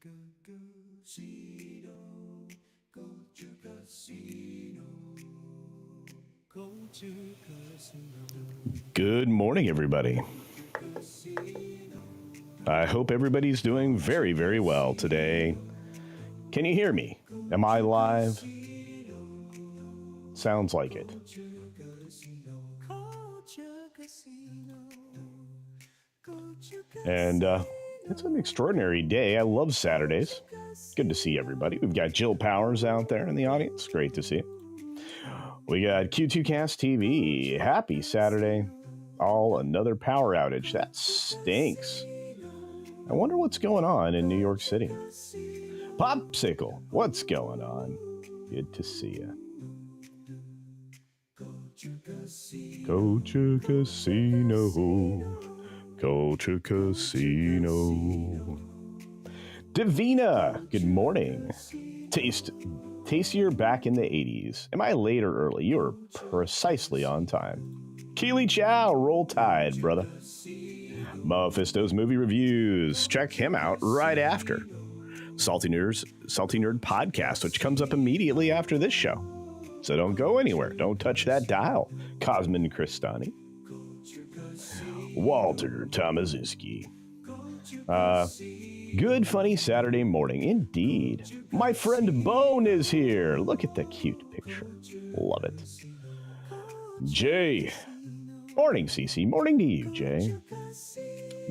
Casino, Culture Casino, Culture Casino. Good morning, everybody. I hope everybody's doing very, very well today. Can you hear me? Am I live? Sounds like it. And it's an extraordinary day. I love Saturdays. Good to see everybody. We've got Jill Powers out there in the audience. Great to see you. We got CultureCast TV. Happy Saturday. Another power outage. That stinks. I wonder what's going on in New York City. Popsicle, what's going on? Good to see you. Culture Casino. Culture Casino. Davina, good morning. Tastier back in the 80s. Am I late or early? You're precisely on time. Keely Chow, roll tide, brother. Mephisto's movie reviews. Check him out right after. Salty Nerd podcast, which comes up immediately after this show. So don't go anywhere. Don't touch that dial. Cosmin Cristani. Walter Tomazinski. Good funny Saturday morning, indeed. My friend Bone is here. Look at the cute picture. Love it. Jay. Morning, Cece. Morning to you, Jay.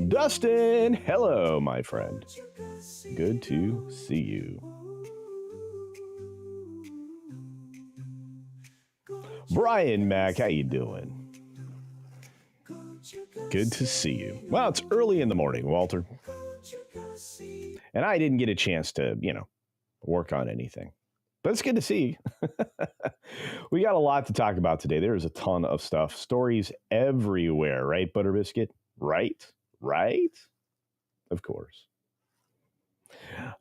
Dustin. Hello, my friend. Good to see you. Brian Mack, how you doing? Good to see you. Well, it's early in the morning, Walter. And I didn't get a chance to, work on anything. But it's good to see you. We got a lot to talk about today. There's a ton of stuff. Stories everywhere, right, Butter Biscuit? Right? Of course.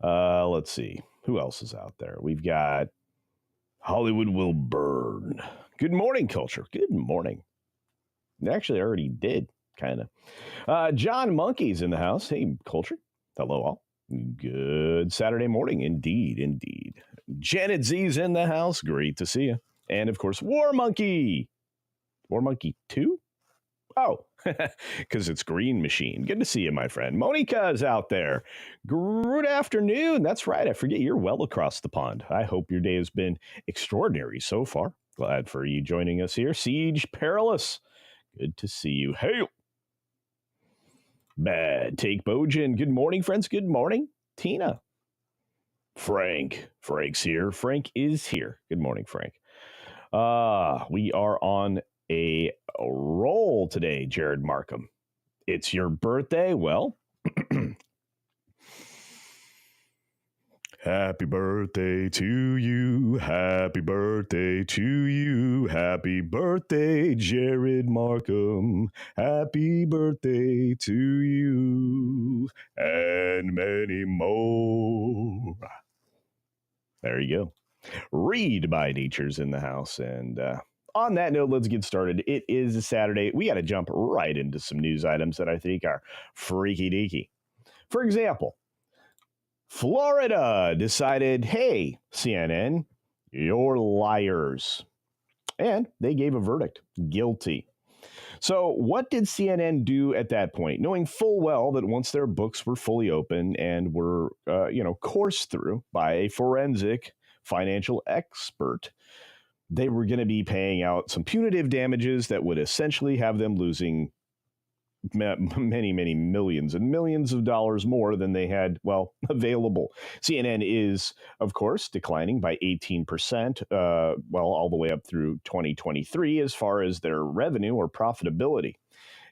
Let's see. Who else is out there? We've got Hollywood Will Burn. Good morning, Culture. Good morning. Actually, I already did, kind of. John Monkey's in the house. Hey, Culture. Hello, all. Good Saturday morning. Indeed. Janet Z's in the house. Great to see you. And, of course, War Monkey. War Monkey 2? Oh, because it's Green Machine. Good to see you, my friend. Monica's out there. Good afternoon. That's right. I forget you're well across the pond. I hope your day has been extraordinary so far. Glad for you joining us here. Siege Perilous. Good to see you. Hail. Bad Take Bojan. Good morning, friends. Good morning. Tina. Frank's here. Frank is here. Good morning, Frank. We are on a roll today, Jared Markham. It's your birthday? Well, happy birthday to you. Happy birthday to you. Happy birthday, Jared Markham. Happy birthday to you. And many more. There you go. Read by Nature's in the house. And on that note, let's get started. It is a Saturday. We got to jump right into some news items that I think are freaky deaky. For example, Florida decided, hey, CNN, you're liars. And they gave a verdict, guilty. So what did CNN do at that point, knowing full well that once their books were fully open and were, coursed through by a forensic financial expert, they were going to be paying out some punitive damages that would essentially have them losing many, many millions and millions of dollars more than they had, available. CNN is, of course, declining by 18%, all the way up through 2023 as far as their revenue or profitability.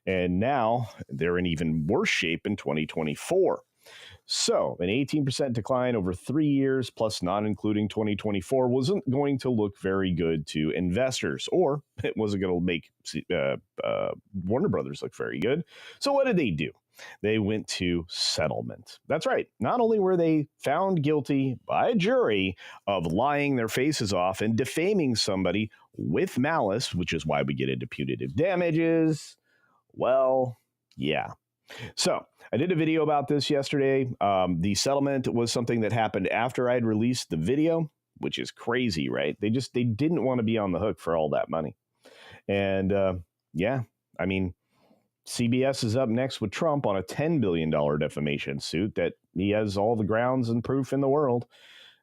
And now they're in even worse shape in 2024. So an 18% decline over 3 years, plus not including 2024, wasn't going to look very good to investors, or it wasn't going to make Warner Brothers look very good. So what did they do? They went to settlement. That's right. Not only were they found guilty by a jury of lying their faces off and defaming somebody with malice, which is why we get into punitive damages. Well, yeah. So I did a video about this yesterday. The settlement was something that happened after I'd released the video, which is crazy, right? They didn't want to be on the hook for all that money. And yeah, I mean, CBS is up next with Trump on a $10 billion defamation suit that he has all the grounds and proof in the world.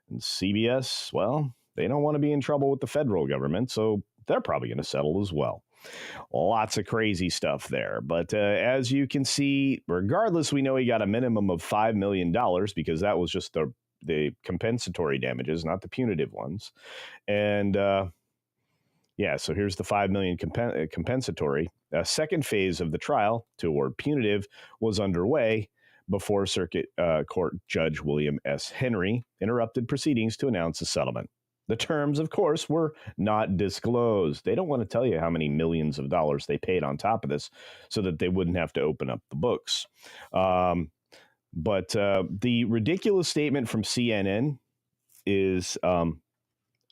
And CBS, well, they don't want to be in trouble with the federal government, so they're probably going to settle as well. Lots of crazy stuff there. But as you can see, regardless, we know he got a minimum of $5 million because that was just the compensatory damages, not the punitive ones. And yeah, so here's the $5 million compensatory. A second phase of the trial to award punitive was underway before Circuit Court Judge William S. Henry interrupted proceedings to announce a settlement. The terms, of course, were not disclosed. They don't want to tell you how many millions of dollars they paid on top of this so that they wouldn't have to open up the books. But the ridiculous statement from CNN is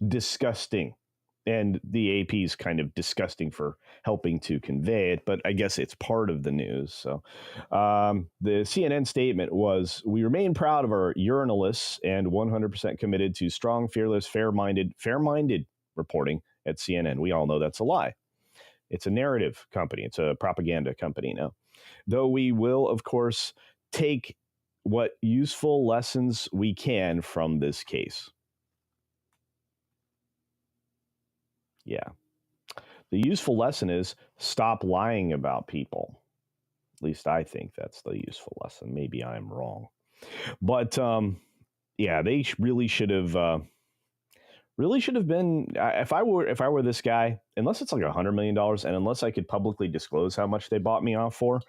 disgusting. And the AP is kind of disgusting for helping to convey it, but I guess it's part of the news. So the CNN statement was, "We remain proud of our journalists and 100% committed to strong, fearless, fair-minded reporting at CNN." We all know that's a lie. It's a narrative company. It's a propaganda company now. Though we will, of course, take what useful lessons we can from this case. Yeah. The useful lesson is stop lying about people. At least I think that's the useful lesson. Maybe I'm wrong. But yeah, they really should have been, if I were this guy, unless it's like $100 million and unless I could publicly disclose how much they bought me off for,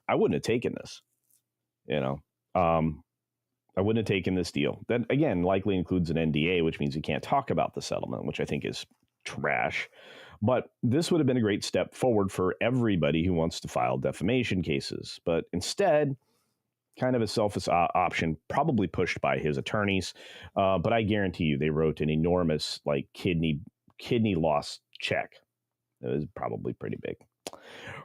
I wouldn't have taken this. I wouldn't have taken this deal. That, again, likely includes an NDA, which means you can't talk about the settlement, which I think is trash. But this would have been a great step forward for everybody who wants to file defamation cases. But instead, kind of a selfish option, probably pushed by his attorneys. But I guarantee you they wrote an enormous kidney loss check. It was probably pretty big.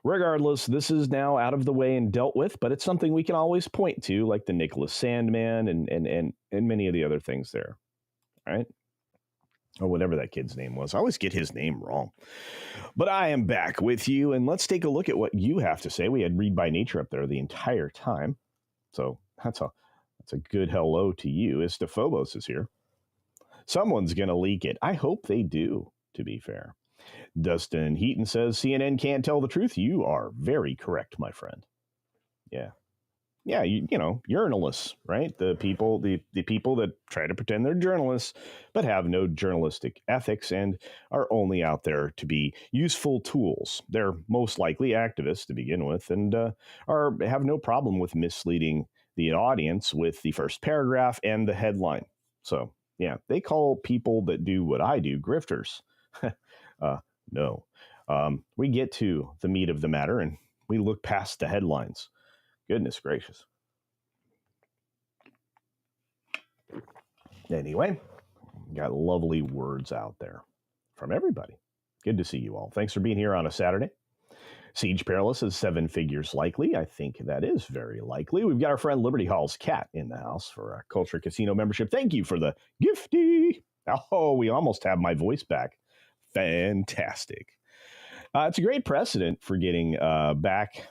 Regardless, this is now out of the way and dealt with, but it's something we can always point to, like the Nicholas Sandman and many of the other things there. All right. Or whatever that kid's name was. I always get his name wrong. But I am back with you, and let's take a look at what you have to say. We had Read by Nature up there the entire time. So that's a good hello to you. Istophobos is here. Someone's going to leak it. I hope they do, to be fair. Dustin Heaton says, CNN can't tell the truth. You are very correct, my friend. Yeah. Yeah, you know, journalists, right? The people that try to pretend they're journalists, but have no journalistic ethics and are only out there to be useful tools. They're most likely activists to begin with, and have no problem with misleading the audience with the first paragraph and the headline. So, yeah, they call people that do what I do grifters. No. We get to the meat of the matter, and we look past the headlines. Goodness gracious. Anyway, got lovely words out there from everybody. Good to see you all. Thanks for being here on a Saturday. Siege Perilous is 7 figures likely. I think that is very likely. We've got our friend Liberty Hall's cat in the house for a Culture Casino membership. Thank you for the gifty. Oh, we almost have my voice back. Fantastic. It's a great precedent for getting back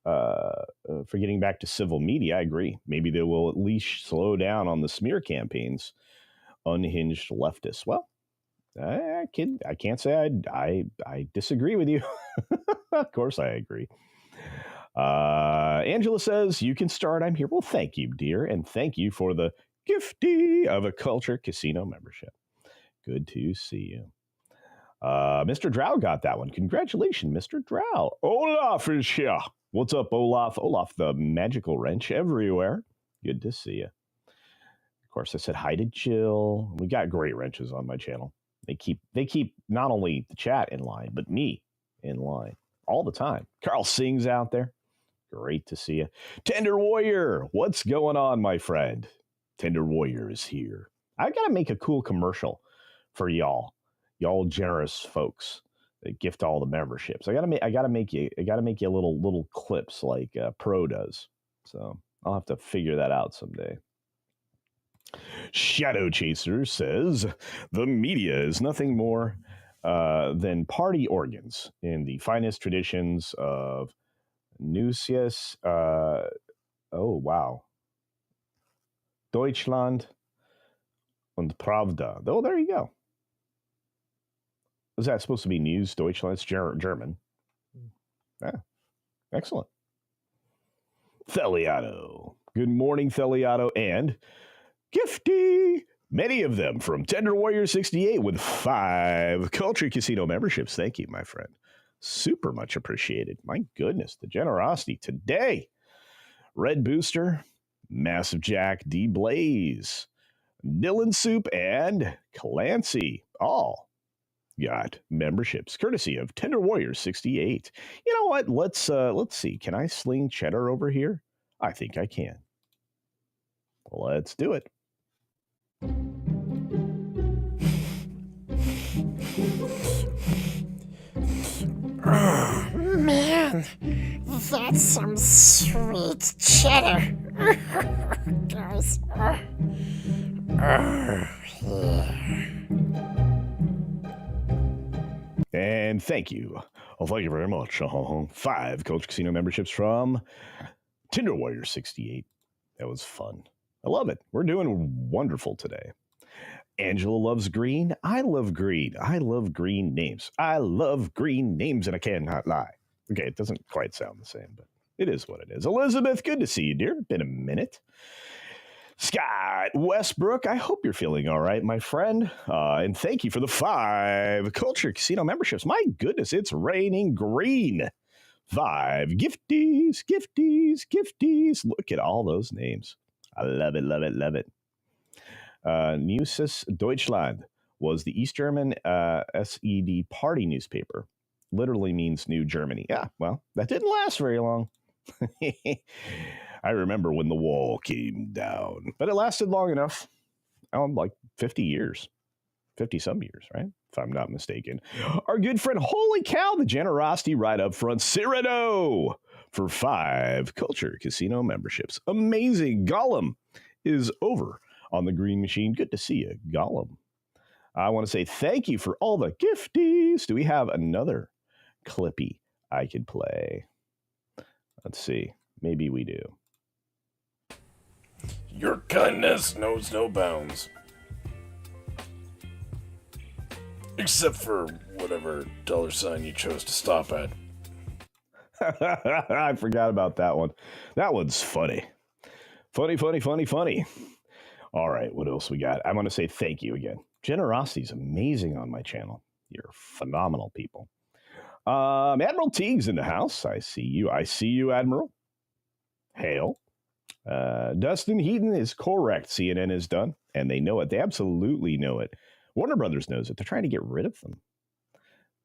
to civil media. I agree. Maybe they will at least slow down on the smear campaigns. Unhinged leftists. Well, I can't say I disagree with you. Of course I agree. Angela says, you can start. I'm here. Well, thank you, dear. And thank you for the gifty of a Culture Casino membership. Good to see you. Mr. Drow got that one. Congratulations, Mr. Drow. Olaf is here. What's up, Olaf? Olaf, the magical wrench everywhere. Good to see you. Of course, I said hi to Jill. We got great wrenches on my channel. They keep not only the chat in line, but me in line all the time. Carl Sings out there. Great to see you. Tender Warrior, what's going on, my friend? Tender Warrior is here. I got to make a cool commercial for y'all generous folks. They gift all the memberships. I gotta make you little clips like Pro does. So I'll have to figure that out someday. Shadow Chaser says the media is nothing more than party organs in the finest traditions of Nuncius. Oh wow, Deutschland und Pravda. Oh, there you go. Is that supposed to be news? Deutschland? It's German. Yeah, excellent. Theliato. Good morning, Theliato, and Gifty. Many of them from Tender Warrior 68 with 5 Culture Casino memberships. Thank you, my friend. Super much appreciated. My goodness, the generosity today. Red Booster, Massive Jack, D Blaze, Dylan Soup, and Clancy. All got memberships courtesy of Tender Warrior 68. You know what? Let's see. Can I sling cheddar over here? I think I can. Let's do it. Oh, man, that's some sweet cheddar. Guys, yeah. And thank you. Well, thank you very much. 5 Culture Casino memberships from Tinder Warrior 68. That was fun. I love it. We're doing wonderful today. Angela loves green. I love green. I love green names. I love green names, and I cannot lie. Okay, it doesn't quite sound the same, but it is what it is. Elizabeth, good to see you, dear. Been a minute. Scott Westbrook, I hope you're feeling all right, my friend. And thank you for the 5 Culture Casino memberships. My goodness, it's raining green. 5 gifties, gifties, gifties. Look at all those names. I love it, love it, love it. Neues Deutschland was the East German SED party newspaper. Literally means New Germany. Yeah, well, that didn't last very long. I remember when the wall came down, but it lasted long enough. Like 50 years, 50 some years, right? If I'm not mistaken. Our good friend, holy cow, the generosity right up front, Cyrano, for 5 Culture Casino memberships. Amazing. Gollum is over on the green machine. Good to see you, Gollum. I want to say thank you for all the gifties. Do we have another clippy I could play? Let's see. Maybe we do. Your kindness knows no bounds. Except for whatever $sign you chose to stop at. I forgot about that one. That one's funny. Funny, funny, funny, funny. All right, what else we got? I want to say thank you again. Generosity is amazing on my channel. You're phenomenal people. Admiral Teague's in the house. I see you. I see you, Admiral. Hail. Dustin Heaton is correct. CNN is done, and they know it. They absolutely know it. Warner Brothers knows it. They're trying to get rid of them.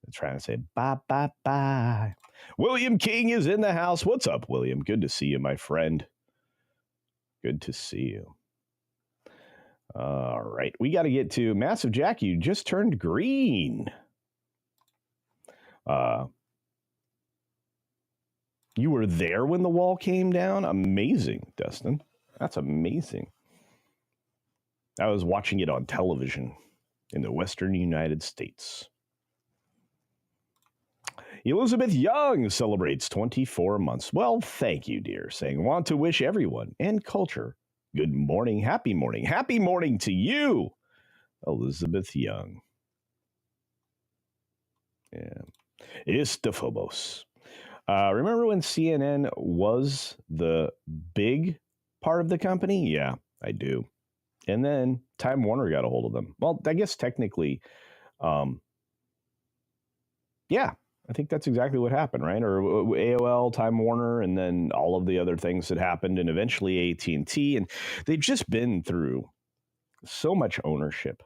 They're trying to say bye, bye, bye. William King is in the house. What's up, William? Good to see you, my friend. Good to see you. All right. We got to get to Massive Jack. You just turned green. You were there when the wall came down? Amazing, Dustin. That's amazing. I was watching it on television in the Western United States. Elizabeth Young celebrates 24 months. Well, thank you, dear. Saying, want to wish everyone and culture good morning, happy morning to you, Elizabeth Young. Yeah. Istophobos. Remember when CNN was the big part of the company? Yeah, I do. And then Time Warner got a hold of them. Well, I guess technically, yeah, I think that's exactly what happened, right? Or AOL, Time Warner, and then all of the other things that happened, and eventually AT&T. And they've just been through so much ownership.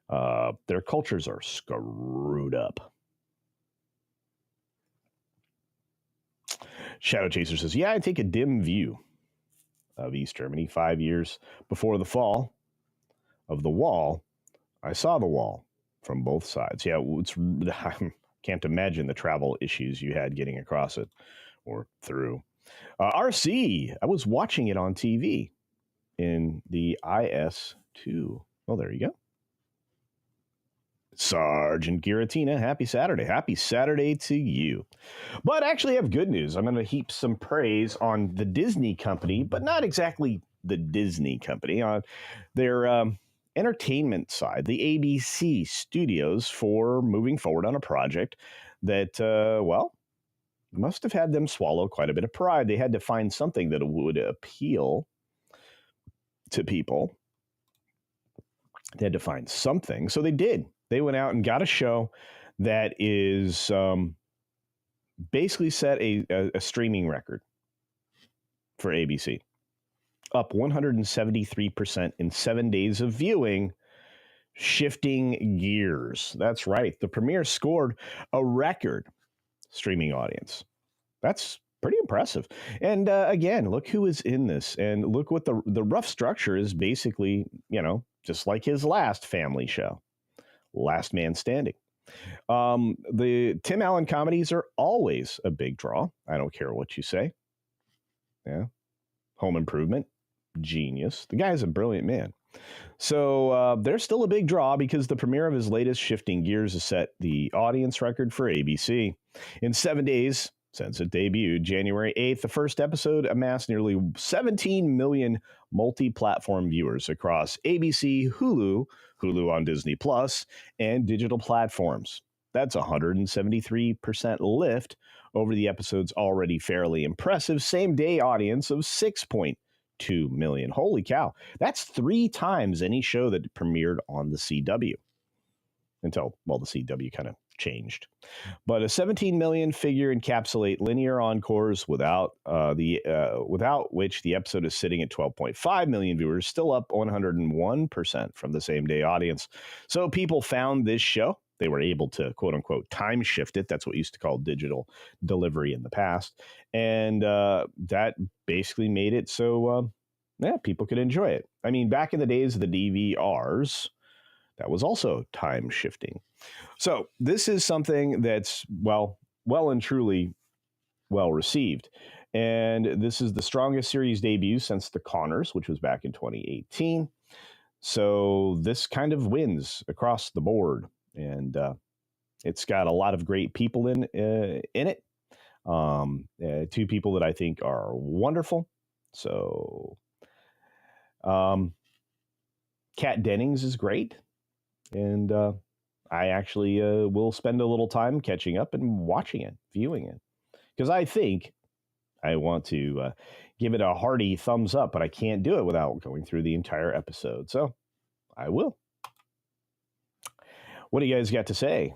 Their cultures are screwed up. Shadow Chaser says, yeah, I take a dim view of East Germany. 5 years before the fall of the wall, I saw the wall. from both sides. Yeah, I can't imagine the travel issues you had getting across it or through. RC, I was watching it on TV in the IS2. Oh, there you go. Sergeant Giratina, happy Saturday. Happy Saturday to you. But actually, I have good news. I'm going to heap some praise on the Disney company, but not exactly the Disney company, on their entertainment side, the ABC studios, for moving forward on a project that, must have had them swallow quite a bit of pride. They had to find something that would appeal to people. They had to find something. So they did. They went out and got a show that is basically set a streaming record for ABC. Up 173% in 7 days of viewing, Shifting Gears. That's right. The premiere scored a record streaming audience. That's pretty impressive. And again, look who is in this. And look what the rough structure is. Basically, just like his last family show, Last Man Standing. The Tim Allen comedies are always a big draw. I don't care what you say. Yeah. Home Improvement, genius. The guy's a brilliant man. So they're still a big draw because the premiere of his latest Shifting Gears has set the audience record for ABC. In 7 days since it debuted, January 8th, the first episode amassed nearly 17 million multi-platform viewers across ABC, Hulu on Disney Plus, and digital platforms. That's a 173% lift over the episode's already fairly impressive same-day audience of 6.2 million. Holy cow. That's 3 times any show that premiered on the CW. Until, the CW kind of changed. But a 17 million figure encapsulate linear encores without which the episode is sitting at 12.5 million viewers, still up 101% from the same day audience. So people found this show. They were able to, quote unquote, time shift it. That's what we used to call digital delivery in the past. And that basically made it so, people could enjoy it. I mean, back in the days of the DVRs, that was also time shifting. So this is something that's well and truly well received. And this is the strongest series debut since The Connors, which was back in 2018. So this kind of wins across the board. And it's got a lot of great people in it. 2 people that I think are wonderful. So Kat Dennings is great. And I actually will spend a little time catching up and watching it, viewing it. Because I think I want to give it a hearty thumbs up, but I can't do it without going through the entire episode. So I will. What do you guys got to say?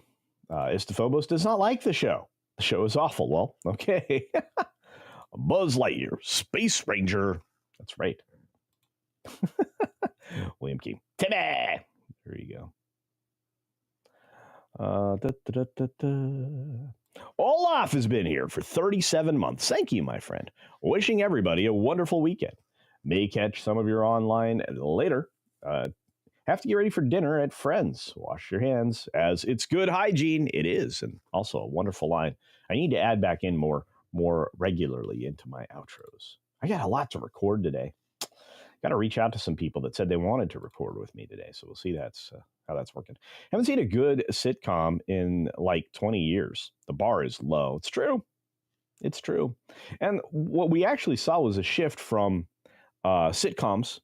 Istophobos does not like the show. The show is awful. Well, okay. Buzz Lightyear, Space Ranger. That's right. William Key. Timmy! There you go. Olaf has been here for 37 months. Thank you, my friend. Wishing everybody a wonderful weekend. May catch some of your online later. Have to get ready for dinner at Friends. Wash your hands, as it's good hygiene. It is, and also a wonderful line. I need to add back in more regularly into my outros. I got a lot to record today. Got to reach out to some people that said they wanted to record with me today, so we'll see how that's working. Haven't seen a good sitcom in like 20 years. The bar is low. It's true. It's true. And what we actually saw was a shift from sitcoms,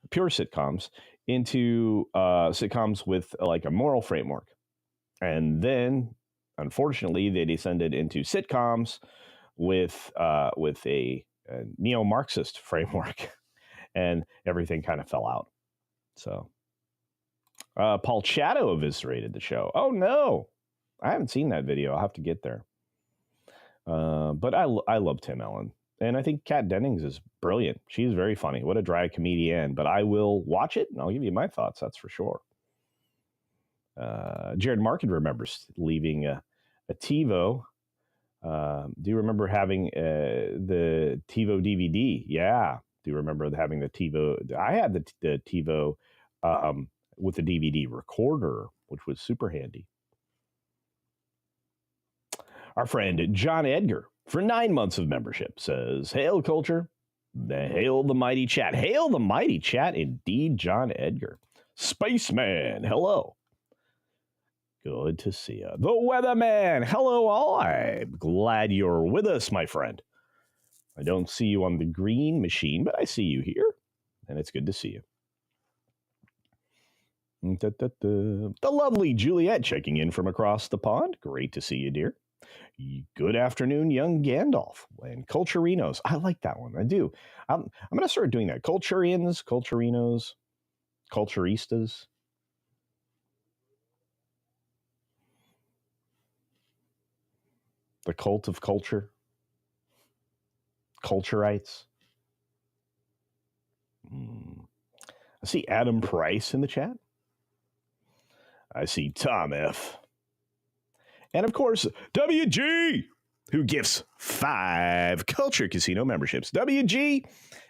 pure sitcoms, into sitcoms with like a moral framework. And then, unfortunately, they descended into sitcoms with a neo-Marxist framework. And everything kind of fell out. So Paul Chato eviscerated the show. Oh, no. I haven't seen that video. I'll have to get there. But I love Tim Allen. And I think Kat Dennings is brilliant. She's very funny. What a dry comedian. But I will watch it, and I'll give you my thoughts. That's for sure. Jared Markin remembers leaving a TiVo. Do you remember having the TiVo DVD? Yeah. Do you remember having the TiVo? I had the TiVo with the DVD recorder which was super handy. Our friend John Edgar, for 9 months of membership, says, Hail Culture, hail the mighty chat. Hail the mighty chat, indeed, John Edgar. Spaceman, hello. Good to see you. The Weatherman, hello all. I'm glad you're with us, my friend. I don't see you on the green machine, but I see you here, and it's good to see you. The lovely Juliet checking in from across the pond. Great to see you, dear. Good afternoon, young Gandalf and Culturinos. I like that one. I do. I'm going to start doing that. Culturians, Culturinos, Culturistas. The cult of culture. Culturites. I see Adam Price in the chat. I see Tom F. And of course, WG, who gifts 5 Culture Casino memberships. WG,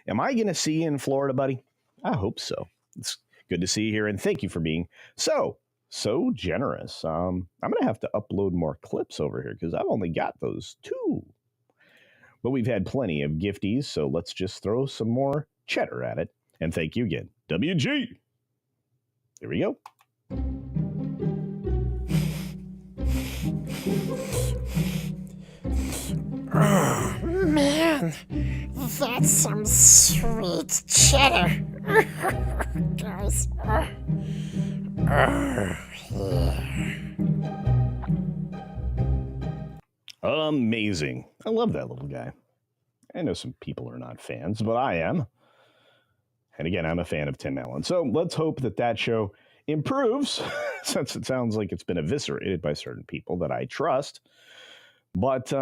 am I going to see you in Florida, buddy? I hope so. It's good to see you here, and thank you for being so generous. I'm going to have to upload more clips over here because I've only got those 2. But we've had plenty of gifties, so let's just throw some more cheddar at it. And thank you again, WG. Here we go. Oh, man, that's some sweet cheddar. Guys, yeah. Amazing. I love that little guy. I know some people are not fans, but I am. And again, I'm a fan of Tim Allen. So let's hope that show improves, since it sounds like it's been eviscerated by certain people that I trust. But,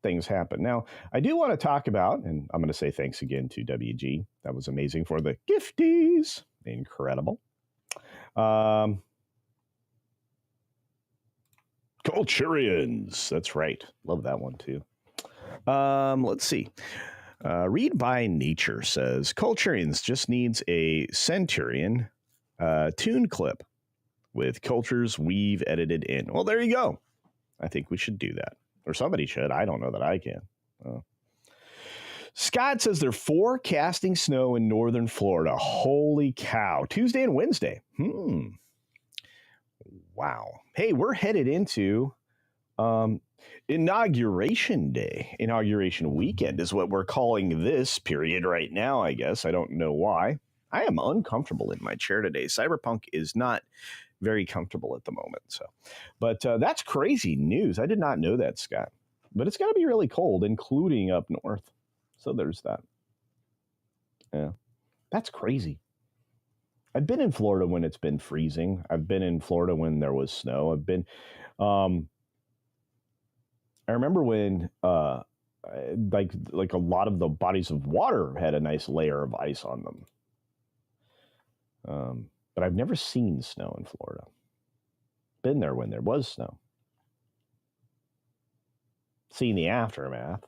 things happen. Now, I do want to talk about, and I'm going to say thanks again to WG. That was amazing for the gifties. Incredible. Culturians. That's right. Love that one, too. Let's see. Read by Nature says, Culturians just needs a Centurion tune clip with cultures we've edited in. Well, there you go. I think we should do that. Or somebody should. I don't know that I can. Scott says they're forecasting snow in northern Florida. Holy cow. Tuesday and Wednesday. Wow. Hey, we're headed into Inauguration Day. Inauguration weekend is what we're calling this period right now, I guess. I don't know why. I am uncomfortable in my chair today. Cyberpunk is not very comfortable at the moment. But that's crazy news. I did not know that, Scott. But it's going to be really cold, including up north. So there's that. Yeah. That's crazy. I've been in Florida when it's been freezing. I've been in Florida when there was snow. I've been... I remember when like a lot of the bodies of water had a nice layer of ice on them. But I've never seen snow in Florida. Been there when there was snow. Seen the aftermath.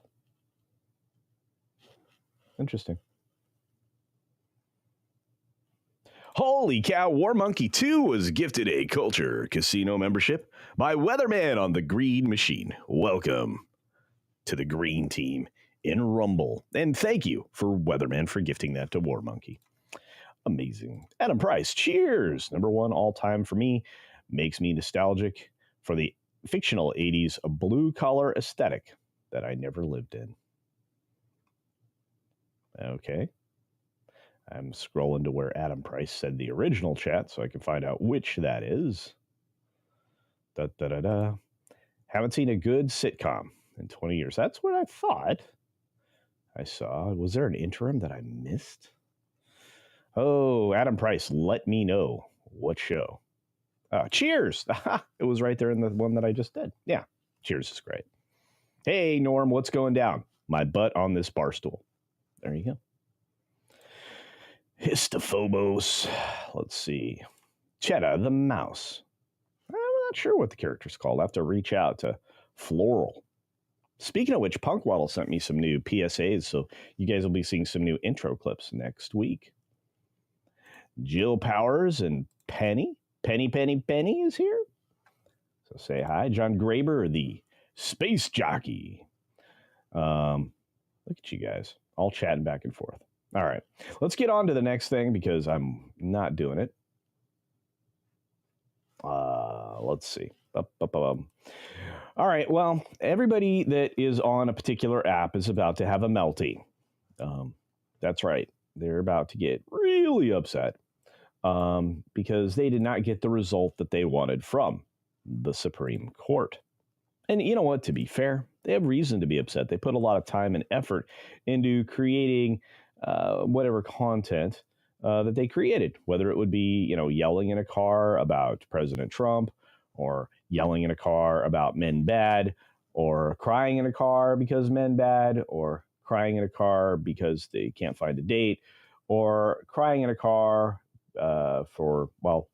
Interesting. Holy cow, War Monkey 2 was gifted a Culture Casino membership by Weatherman on the Green Machine. Welcome to the Green Team in Rumble. And thank you for Weatherman for gifting that to War Monkey. Amazing. Adam Price, cheers. Number 1 all-time for me. Makes me nostalgic for the fictional 80s blue-collar aesthetic that I never lived in. Okay. I'm scrolling to where Adam Price said the original chat so I can find out which that is. Haven't seen a good sitcom in 20 years. That's what I thought I saw. Was there an interim that I missed? Oh, Adam Price, let me know what show. Cheers. It was right there in the one that I just did. Yeah, Cheers is great. Hey, Norm, what's going down? My butt on this bar stool. There you go. Histophobos. Let's see. Cheddar the mouse. I'm not sure what the character's called. I have to reach out to Floral. Speaking of which, Punkwaddle sent me some new PSAs, so you guys will be seeing some new intro clips next week. Jill Powers and Penny. Penny is here. So say hi. John Graber, the space jockey. Look at you guys, all chatting back and forth. All right, let's get on to the next thing because I'm not doing it. Let's see. All right, well, everybody that is on a particular app is about to have a melty. That's right. They're about to get really upset because they did not get the result that they wanted from the Supreme Court. And you know what? To be fair, they have reason to be upset. They put a lot of time and effort into creating whatever content that they created, whether it would be, yelling in a car about President Trump, or yelling in a car about men bad, or crying in a car because men bad, or crying in a car because they can't find a date, or crying in a car for, well,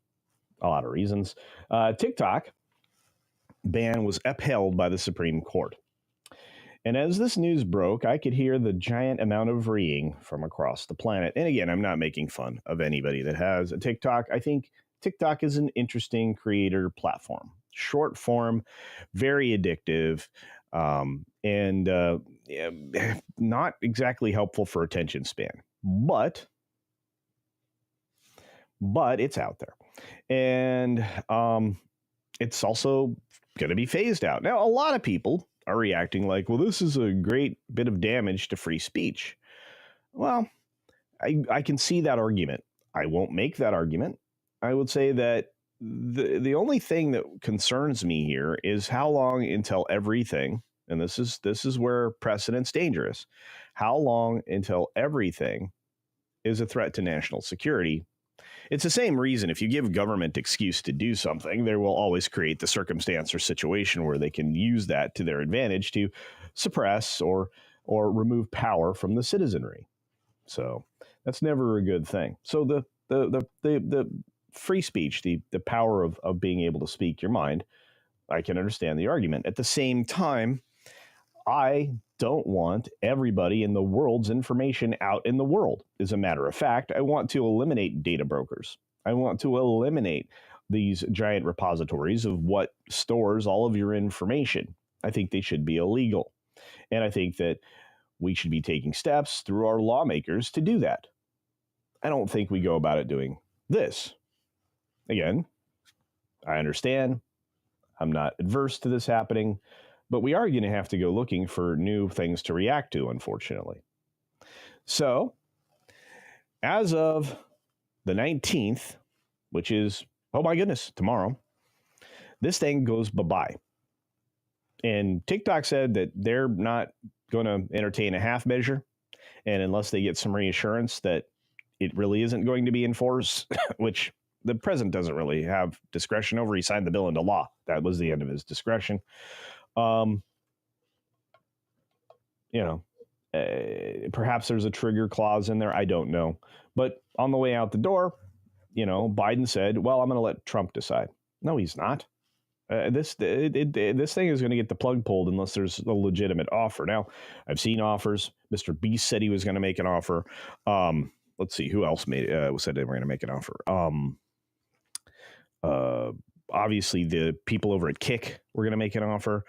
a lot of reasons. TikTok ban was upheld by the Supreme Court. And as this news broke, I could hear the giant amount of reeing from across the planet. And again, I'm not making fun of anybody that has a TikTok. I think TikTok is an interesting creator platform. Short form, very addictive, and not exactly helpful for attention span. But it's out there. And it's also going to be phased out. Now, a lot of people are reacting like, well, this is a great bit of damage to free speech. Well, I can see that argument. I won't make that argument. I would say that the only thing that concerns me here is how long until everything, and this is where precedent's dangerous, how long until everything is a threat to national security. It's the same reason if you give government excuse to do something, they will always create the circumstance or situation where they can use that to their advantage to suppress or remove power from the citizenry. So that's never a good thing. So the free speech, the power of being able to speak your mind, I can understand the argument. At the same time, I don't want everybody in the world's information out in the world. As a matter of fact, I want to eliminate data brokers. I want to eliminate these giant repositories of what stores all of your information. I think they should be illegal. And I think that we should be taking steps through our lawmakers to do that. I don't think we go about it doing this. Again, I understand. I'm not adverse to this happening. But we are going to have to go looking for new things to react to, unfortunately. So, as of the 19th, which is, oh my goodness, tomorrow, this thing goes bye-bye. And TikTok said that they're not going to entertain a half measure. And unless they get some reassurance that it really isn't going to be enforced, which the president doesn't really have discretion over. He signed the bill into law. That was the end of his discretion. Perhaps there's a trigger clause in there. I don't know. But on the way out the door, Biden said, well, I'm going to let Trump decide. No, he's not. This thing is going to get the plug pulled unless there's a legitimate offer. Now, I've seen offers. Mr. Beast said he was going to make an offer. Let's see, who else said they were going to make an offer? Obviously, the people over at Kick were going to make an offer.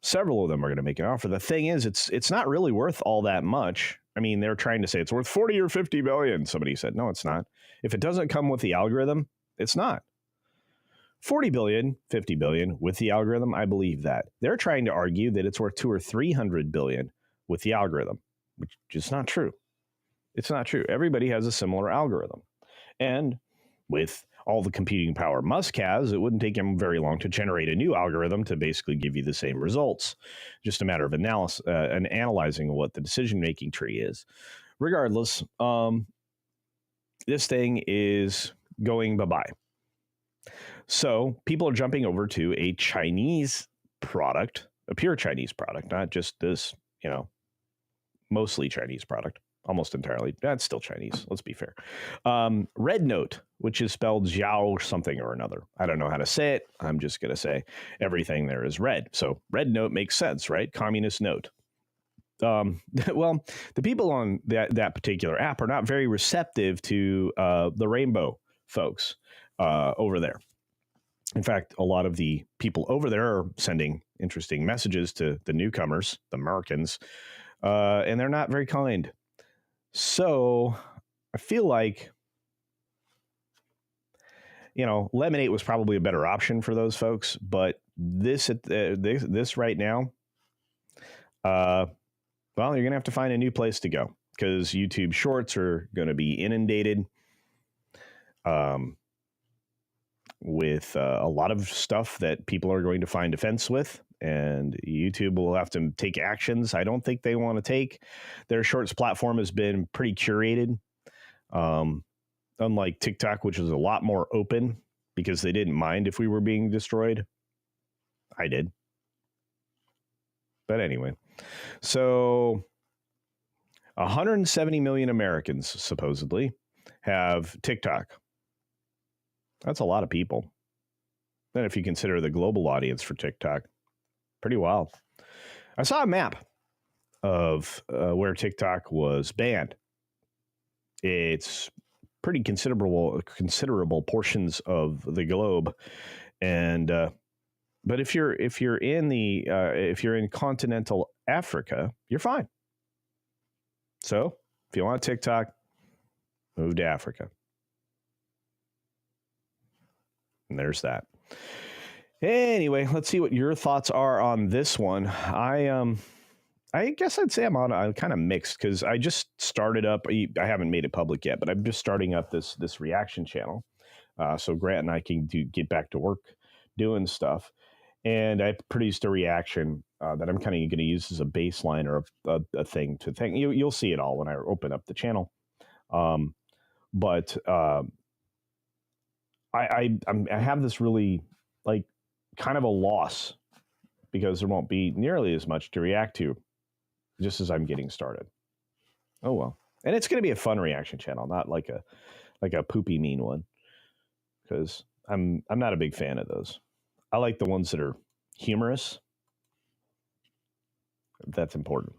Several of them are going to make an offer. The thing is, it's not really worth all that much. I mean, they're trying to say it's worth 40 or 50 billion. Somebody said, no, it's not. If it doesn't come with the algorithm, it's not. 40 billion, 50 billion with the algorithm, I believe that. They're trying to argue that it's worth 200 or 300 billion with the algorithm, which is not true. It's not true. Everybody has a similar algorithm. And with all the computing power Musk has, it wouldn't take him very long to generate a new algorithm to basically give you the same results. Just a matter of analysis and analyzing what the decision-making tree is. Regardless, this thing is going bye-bye. So people are jumping over to a Chinese product, a pure Chinese product, not just this, mostly Chinese product. Almost entirely. That's still Chinese. Let's be fair. Red Note, which is spelled Xiao something or another. I don't know how to say it. I'm just going to say everything there is red. So Red Note makes sense, right? Communist note. Well, the people on that particular app are not very receptive to the rainbow folks. over there. In fact, a lot of the people over there are sending interesting messages to the newcomers, the Americans, and they're not very kind. So I feel like, Lemonade was probably a better option for those folks, but this right now, well, you're going to have to find a new place to go because YouTube Shorts are going to be inundated with a lot of stuff that people are going to find offense with, and YouTube will have to take actions I don't think they want to take. Their Shorts platform has been pretty curated, unlike TikTok, which was a lot more open because they didn't mind if we were being destroyed. I did. But anyway, so 170 million Americans supposedly have TikTok. That's a lot of people. Then if you consider the global audience for TikTok, pretty wild. I saw a map of where TikTok was banned. It's pretty considerable portions of the globe, and but if you're in continental Africa, you're fine. So if you want TikTok, move to Africa. And there's that. Anyway, let's see what your thoughts are on this one. I guess I'd say I'm kind of mixed because I just started up. I haven't made it public yet, but I'm just starting up this reaction channel. So Grant and I can get back to work doing stuff. And I produced a reaction that I'm kind of going to use as a baseline or a thing to think. You'll see it all when I open up the channel. But I have this really like kind of a loss because there won't be nearly as much to react to just as I'm getting started. Oh well. And it's going to be a fun reaction channel, not like a poopy mean one, because I'm not a big fan of those. I like the ones that are humorous. That's important.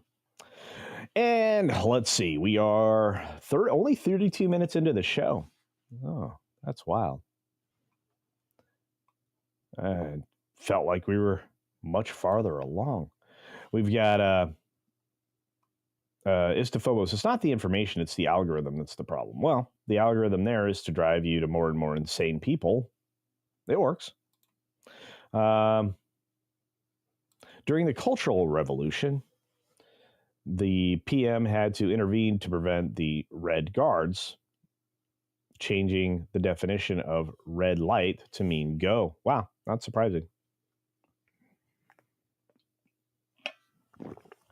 And let's see, we are only 32 minutes into the show. Oh, that's wild. I felt like we were much farther along. We've got Istophobos. It's not the information, it's the algorithm that's the problem. Well, the algorithm there is to drive you to more and more insane people. It works. During the Cultural Revolution, the PM had to intervene to prevent the Red Guards, changing the definition of red light to mean go. Wow, not surprising.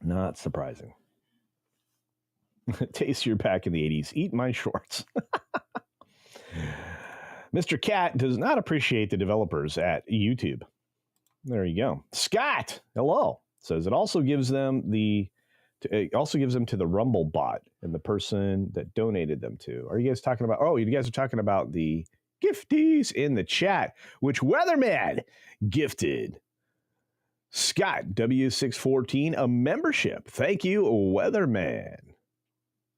Not surprising. Taste, you're back in the 80s. Eat my shorts. Mr. Cat does not appreciate the developers at YouTube. There you go. Scott, hello. Says it also gives them to the Rumble bot and the person that donated them to. Are you guys talking about? Oh, you guys are talking about the gifties in the chat, which Weatherman gifted Scott W614 a membership. Thank you, Weatherman.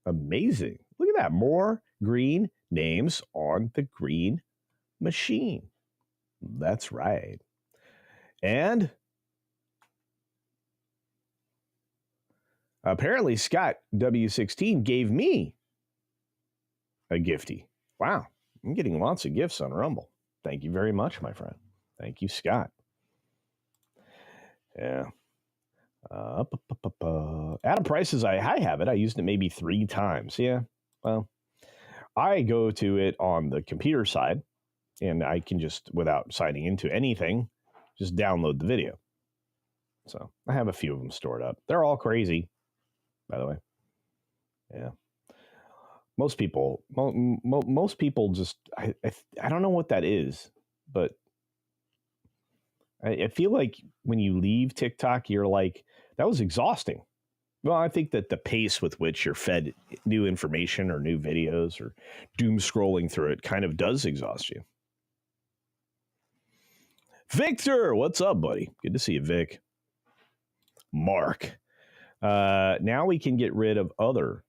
Amazing. Look at that. More green names on the green machine. That's right. And apparently Scott W16 gave me a gifty. Wow. I'm getting lots of gifts on Rumble. Thank you very much, my friend. Thank you, Scott. Yeah. Adam Price's I have it. I used it maybe 3 times. Yeah. Well, I go to it on the computer side, and I can just, without signing into anything, just download the video. So I have a few of them stored up. They're all crazy, by the way. Yeah. Most people just, I don't know what that is, but I feel like when you leave TikTok, you're like, that was exhausting. Well, I think that the pace with which you're fed new information or new videos or doom scrolling through it kind of does exhaust you. Victor, what's up, buddy? Good to see you, Vic. Mark. Now we can get rid of other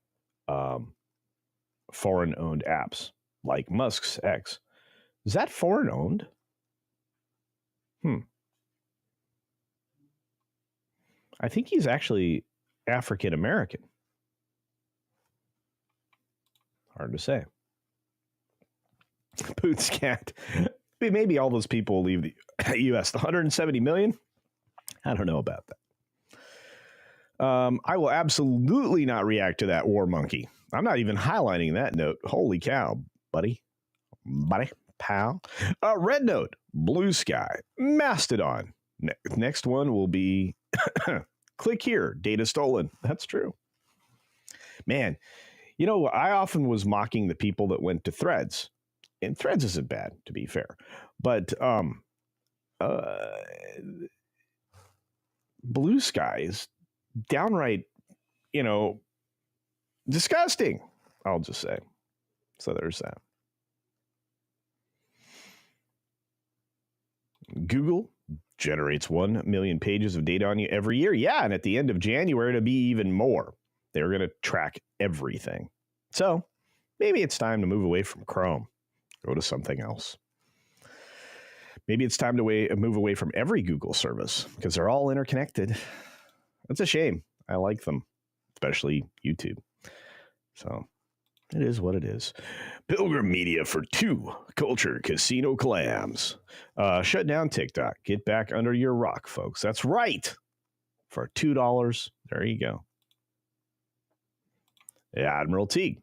foreign-owned apps like Musk's X. Is that foreign owned? I think he's actually African American. Hard to say. Boots Cat. Maybe all those people will leave the U.S. The 170 million? I don't know about that. I will absolutely not react to that war monkey. I'm not even highlighting that note. Holy cow, buddy. Pal. Red note, blue sky, Mastodon. Next one will be click here, data stolen. That's true. Man, you know, I often was mocking the people that went to Threads. And Threads isn't bad, to be fair. But blue sky is downright, disgusting, I'll just say. So there's that. Google generates 1 million pages of data on you every year. Yeah, and at the end of January, it'll be even more. They're going to track everything. So maybe it's time to move away from Chrome. Go to something else. Maybe it's time to move away from every Google service because they're all interconnected. That's a shame. I like them, especially YouTube. So it is what it is. Pilgrim Media for 2 Culture Casino clams. Shut down TikTok. Get back under your rock, folks. That's right. For $2. There you go. Admiral Teague.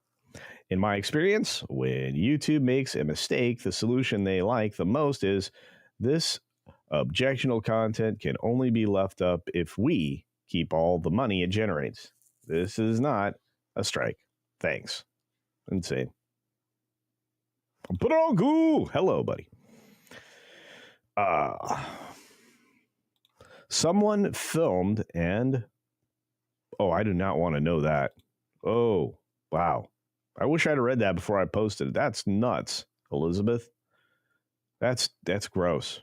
In my experience, when YouTube makes a mistake, the solution they like the most is this objectionable content can only be left up if we keep all the money it generates. This is not a strike. Thanks. Insane. Put on Google. Hello, buddy. Someone filmed and... Oh, I do not want to know that. Oh, wow. I wish I'd read that before I posted it. That's nuts, Elizabeth. That's gross.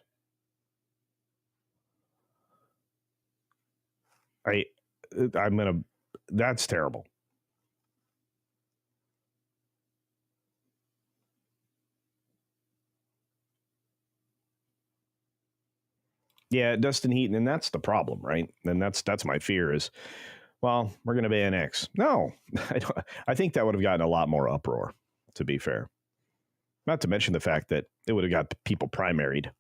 That's terrible. Yeah, Dustin Heaton, and that's the problem, right? And that's my fear is, well, we're going to ban X. No, I think that would have gotten a lot more uproar, to be fair. Not to mention the fact that it would have got people primaried.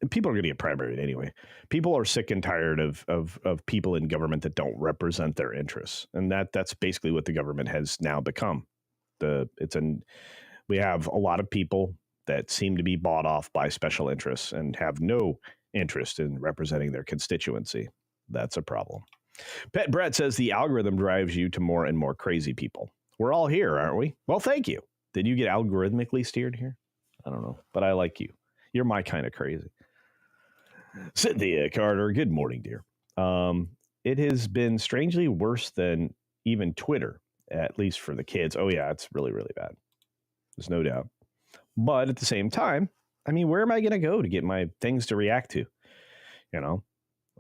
People are going to get primaried anyway. People are sick and tired of people in government that don't represent their interests. And that's basically what the government has now become. We have a lot of people that seem to be bought off by special interests and have no interest in representing their constituency. That's a problem. Pet Brett says the algorithm drives you to more and more crazy people. We're all here, aren't we? Well, thank you. Did you get algorithmically steered here? I don't know, but I like you. You're my kind of crazy. Cynthia Carter, good morning, dear. It has been strangely worse than even Twitter, at least for the kids. Oh, yeah, it's really, really bad. There's no doubt. But at the same time, I mean, where am I going to go to get my things to react to?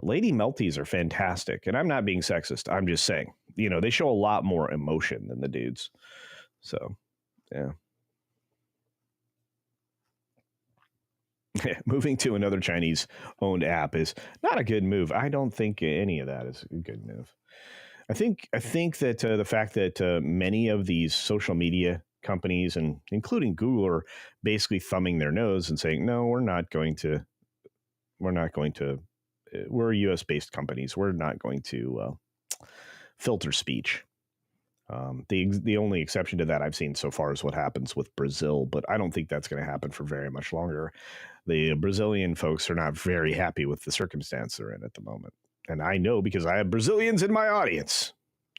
Lady Melties are fantastic. And I'm not being sexist. I'm just saying, they show a lot more emotion than the dudes. So, yeah. Moving to another Chinese-owned app is not a good move. I don't think any of that is a good move. I think that the fact that many of these social media companies, and including Google, are basically thumbing their nose and saying, no, we're US-based companies. We're not going to filter speech. The only exception to that I've seen so far is what happens with Brazil, but I don't think that's going to happen for very much longer. The Brazilian folks are not very happy with the circumstance they're in at the moment. And I know because I have Brazilians in my audience,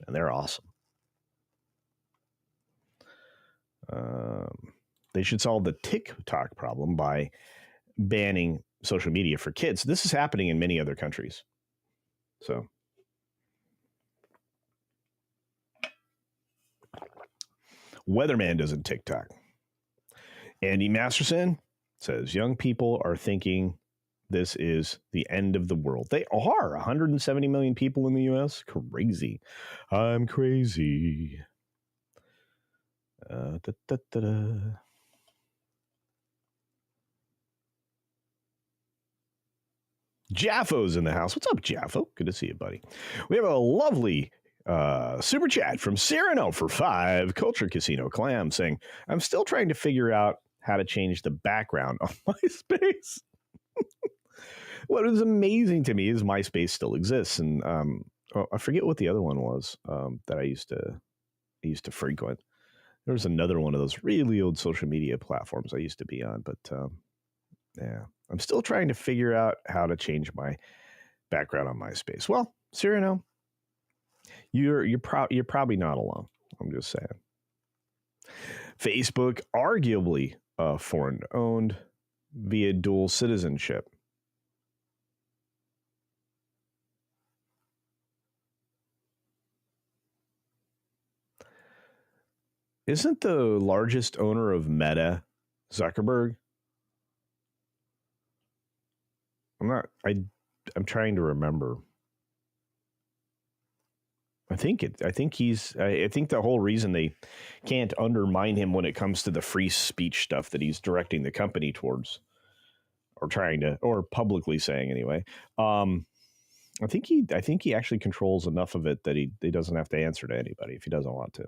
and they're awesome. They should solve the TikTok problem by banning social media for kids. This is happening in many other countries. So... Weatherman doesn't TikTok. Andy Masterson says young people are thinking this is the end of the world. They are. 170 million people in the U.S. Crazy. I'm crazy. Jaffo's in the house. What's up, Jaffo? Good to see you, buddy. We have a lovely super chat from Cyrano for 5 Culture Casino Clam saying, I'm still trying to figure out how to change the background on MySpace. What is amazing to me is MySpace still exists. And I forget what the other one was that I used to frequent. There was another one of those really old social media platforms I used to be on, but yeah, I'm still trying to figure out how to change my background on MySpace. Well, Cyrano, you're probably not alone. I'm just saying. Facebook, arguably foreign owned via dual citizenship. Isn't the largest owner of Meta Zuckerberg? I'm trying to remember. I think the whole reason they can't undermine him when it comes to the free speech stuff that he's directing the company towards, or publicly saying anyway. I think he actually controls enough of it that he doesn't have to answer to anybody if he doesn't want to.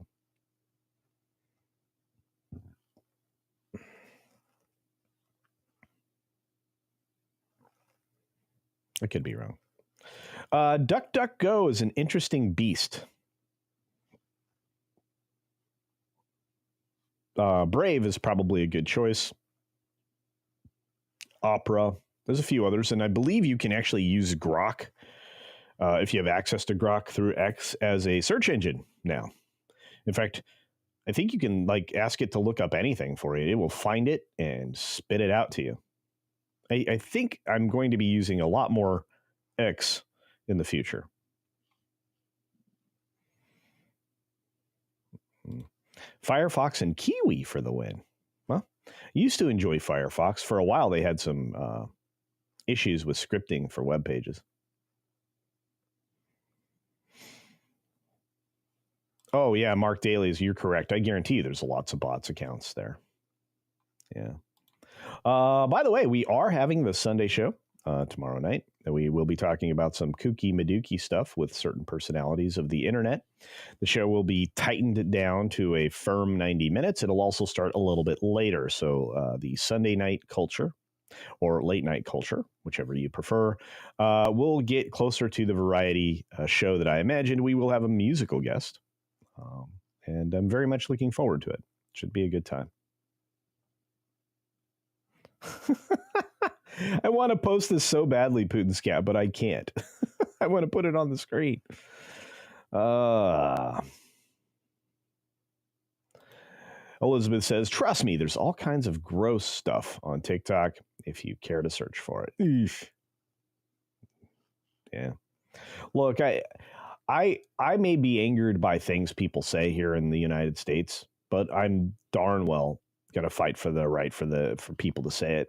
I could be wrong. DuckDuckGo is an interesting beast. Brave is probably a good choice. Opera. There's a few others, and I believe you can actually use Grok if you have access to Grok through X as a search engine now. In fact, I think you can ask it to look up anything for you. It will find it and spit it out to you. I think I'm going to be using a lot more X in the future. Firefox and Kiwi for the win. Well, I used to enjoy Firefox. For a while, they had some issues with scripting for web pages. Oh, yeah, Mark Daly's, you're correct. I guarantee you there's lots of bots accounts there. Yeah. By the way, we are having the Sunday show tomorrow night. We will be talking about some kooky Madookie stuff with certain personalities of the internet. The show will be tightened down to a firm 90 minutes. It'll also start a little bit later. So the Sunday night culture or late night culture, whichever you prefer, will get closer to the variety show that I imagined. We will have a musical guest. And I'm very much looking forward to it. Should be a good time. I want to post this so badly, Putin Scat, but I can't. I want to put it on the screen. Elizabeth says, trust me, there's all kinds of gross stuff on TikTok if you care to search for it. Eesh. Yeah. Look, I may be angered by things people say here in the United States, but I'm darn well going to fight for the right for people to say it.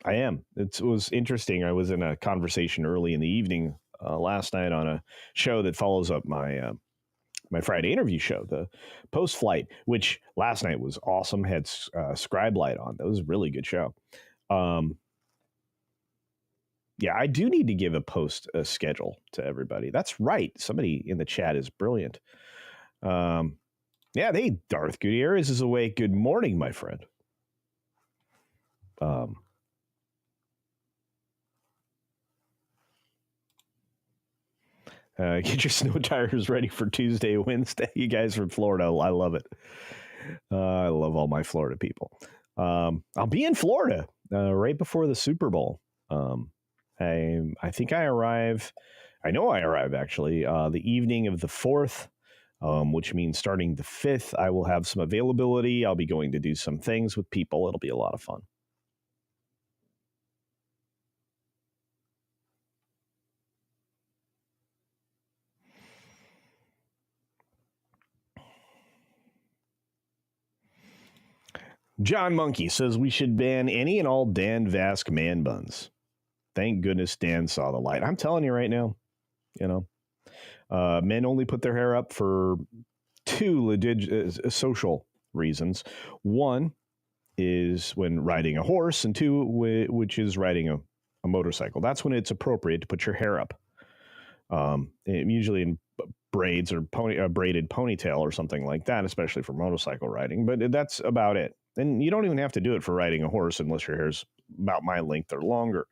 I am. It was interesting. I was in a conversation early in the evening last night on a show that follows up my my Friday interview show, the Post Flight, which last night was awesome. Had Scribe Light on. That was a really good show. Yeah, I do need to give a schedule to everybody. That's right. Somebody in the chat is brilliant. Yeah, Darth Gutierrez is awake. Good morning, my friend. Get your snow tires ready for Tuesday, Wednesday. You guys from Florida, I love it. I love all my Florida people. I'll be in Florida right before the Super Bowl. I think I arrive. I know I arrive actually the evening of the 4th, which means starting the 5th, I will have some availability. I'll be going to do some things with people. It'll be a lot of fun. John Monkey says we should ban any and all Dan Vask man buns. Thank goodness Dan saw the light. I'm telling you right now, men only put their hair up for two social reasons. One is when riding a horse, and two, which is riding a motorcycle. That's when it's appropriate to put your hair up. Usually in braids or braided ponytail or something like that, especially for motorcycle riding. But that's about it. And you don't even have to do it for riding a horse unless your hair's about my length or longer.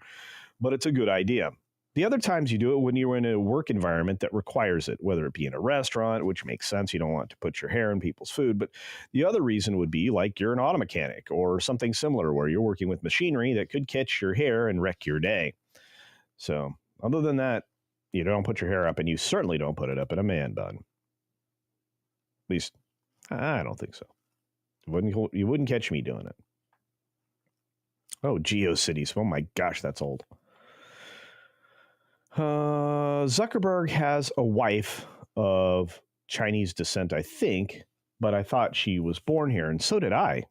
But it's a good idea. The other times you do it when you're in a work environment that requires it, whether it be in a restaurant, which makes sense. You don't want to put your hair in people's food. But the other reason would be like you're an auto mechanic or something similar where you're working with machinery that could catch your hair and wreck your day. So other than that, you don't put your hair up, and you certainly don't put it up in a man bun. At least, I don't think so. You wouldn't catch me doing it. Oh, GeoCities. Oh my gosh, that's old. Zuckerberg has a wife of Chinese descent, I think, but I thought she was born here, and so did I.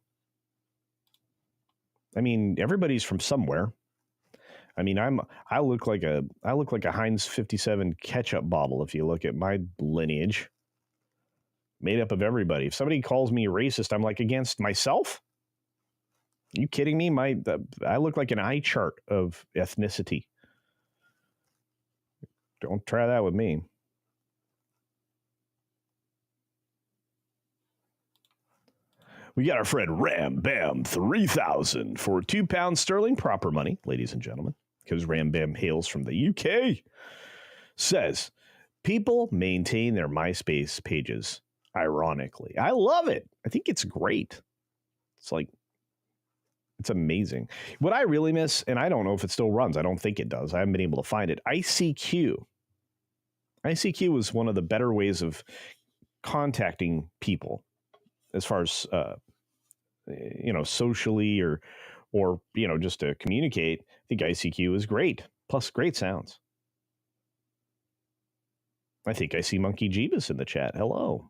I mean, everybody's from somewhere. I mean, I look like a Heinz 57 ketchup bottle if you look at my lineage. Made up of everybody. If somebody calls me racist, I'm like against myself. Are you kidding me? I look like an eye chart of ethnicity. Don't try that with me. We got our friend Ram Bam 3000 for £2 sterling, proper money, ladies and gentlemen, because Ram Bam hails from the UK. Says, people maintain their MySpace pages, ironically. I love it. I think it's great. It's amazing. What I really miss, and I don't know if it still runs. I don't think it does. I haven't been able to find it. ICQ. ICQ was one of the better ways of contacting people as far as, socially or, just to communicate. I think ICQ is great. Plus great sounds. I think I see Monkey Jeebus in the chat. Hello.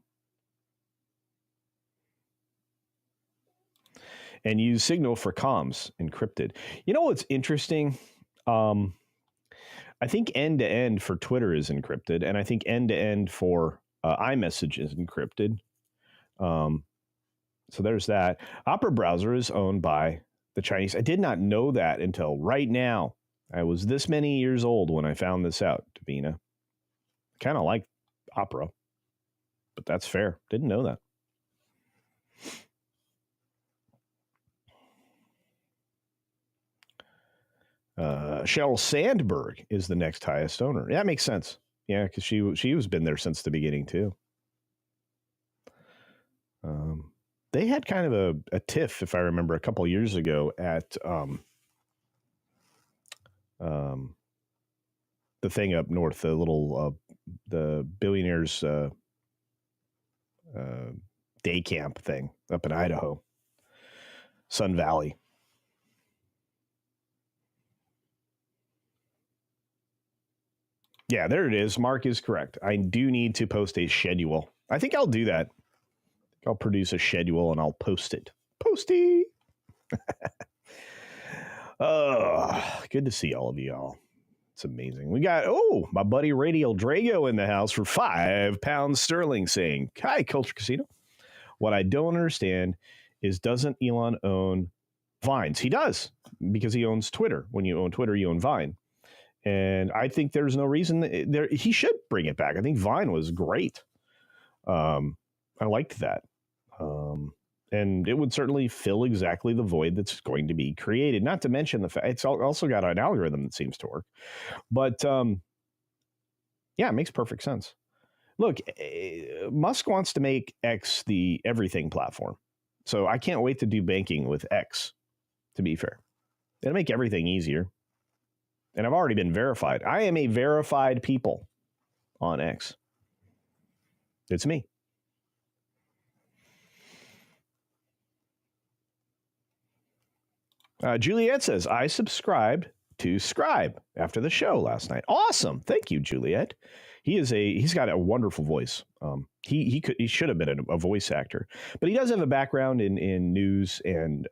And use Signal for comms encrypted. You know what's interesting? I think end-to-end for Twitter is encrypted, and I think end-to-end for iMessage is encrypted. So there's that. Opera browser is owned by the Chinese. I did not know that until right now. I was this many years old when I found this out, Davina. Kind of like Opera, but that's fair. Didn't know that. Sheryl Sandberg is the next highest owner. That makes sense. Yeah, because she was been there since the beginning too. They had kind of a tiff, if I remember, a couple years ago at the thing up north, the billionaires day camp thing up in Idaho, Sun Valley. Yeah, there it is. Mark is correct. I do need to post a schedule. I think I'll do that. I'll produce a schedule and I'll post it. Posty. Good to see all of y'all. It's amazing. We got, my buddy Radial Drago in the house for £5 sterling saying, hi, Culture Casino. What I don't understand is, doesn't Elon own Vines? He does, because he owns Twitter. When you own Twitter, you own Vine. And I think there's no reason he should bring it back. I think Vine was great. I liked that. And it would certainly fill exactly the void that's going to be created. Not to mention the fact it's also got an algorithm that seems to work. But yeah, it makes perfect sense. Look, Musk wants to make X the everything platform. So I can't wait to do banking with X, to be fair. It'll make everything easier. And I've already been verified. I am a verified people on X. It's me. Juliet says, I subscribed to Scribe after the show last night. Awesome. Thank you, Juliet. He's got a wonderful voice. He should have been a voice actor, but he does have a background in news and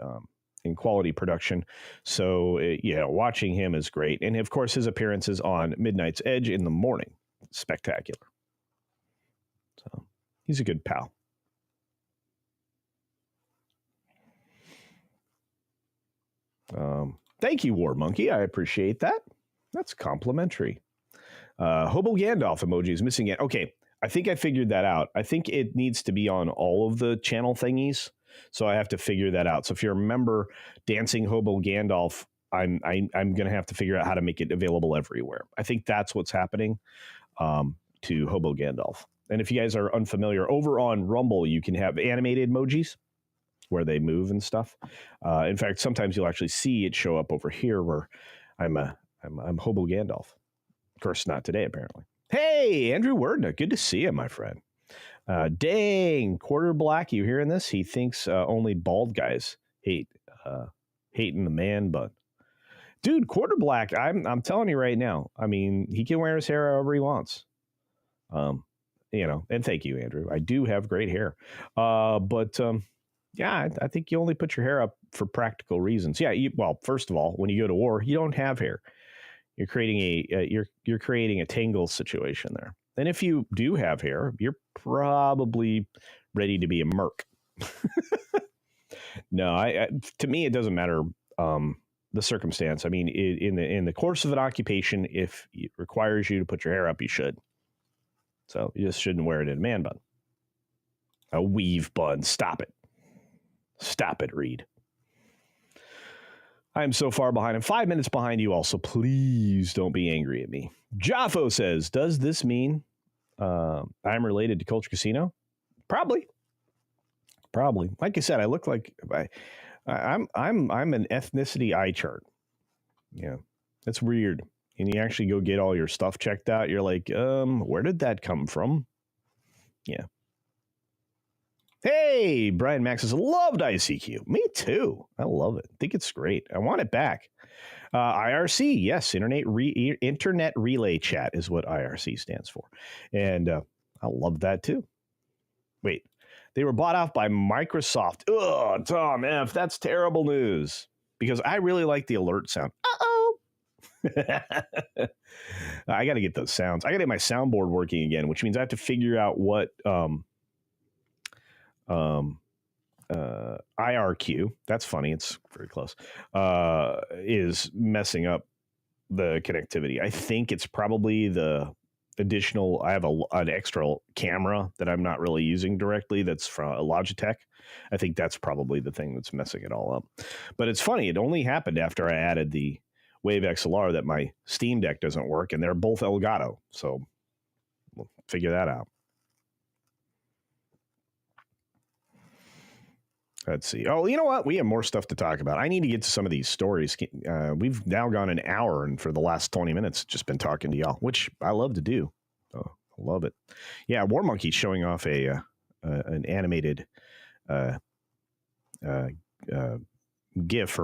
in quality production. So, watching him is great. And of course, his appearances on Midnight's Edge in the morning, spectacular. So he's a good pal. Thank you, War Monkey. I appreciate that. That's complimentary. Hobo Gandalf emoji is missing it. Okay, I think I figured that out. I think it needs to be on all of the channel thingies, so I have to figure that out. So if you remember Dancing Hobo Gandalf, I'm going to have to figure out how to make it available everywhere. I think that's what's happening to Hobo Gandalf. And if you guys are unfamiliar, over on Rumble, you can have animated emojis where they move and stuff. In fact, sometimes you'll actually see it show up over here where I'm Hobo Gandalf. Of course, not today, apparently. Hey, Andrew Wordna, good to see you, my friend. Dang, Quarter Black, you hearing this? He thinks only bald guys hating the man bun. Dude, Quarter Black, I'm telling you right now. I mean, he can wear his hair however he wants. And thank you, Andrew. I do have great hair. Yeah, I think you only put your hair up for practical reasons. Yeah, first of all, when you go to war, you don't have hair. You're creating a tangle situation there. And if you do have hair, you're probably ready to be a merc. No, to me, it doesn't matter the circumstance. I mean, in the course of an occupation, if it requires you to put your hair up, you should. So you just shouldn't wear it in a man bun. A weave bun. Stop it. Stop it, Reed. I'm so far behind. I'm 5 minutes behind you also. Please don't be angry at me. Jaffo says, does this mean I'm related to Culture Casino? Probably. Like I said, I look like I'm an ethnicity eye chart. Yeah, that's weird. And you actually go get all your stuff checked out. You're like, where did that come from? Yeah. Hey, Brian Max says, loved ICQ. Me too. I love it. I think it's great. I want it back. IRC, yes, Internet Relay Chat is what IRC stands for. And I love that too. Wait, they were bought out by Microsoft. Ugh, Tom F., that's terrible news. Because I really like the alert sound. Uh-oh. I got to get those sounds. I got to get my soundboard working again, which means I have to figure out what IRQ, that's funny, it's very close, is messing up the connectivity. I think it's probably the additional, I have an extra camera that I'm not really using directly that's from Logitech. I think that's probably the thing that's messing it all up. But it's funny, it only happened after I added the Wave XLR that my Steam Deck doesn't work, and they're both Elgato. So we'll figure that out. Let's see. Oh, you know what? We have more stuff to talk about. I need to get to some of these stories. We've now gone an hour, and for the last 20 minutes, just been talking to y'all, which I love to do. Oh, I love it. Yeah, War Monkey's showing off an animated GIF or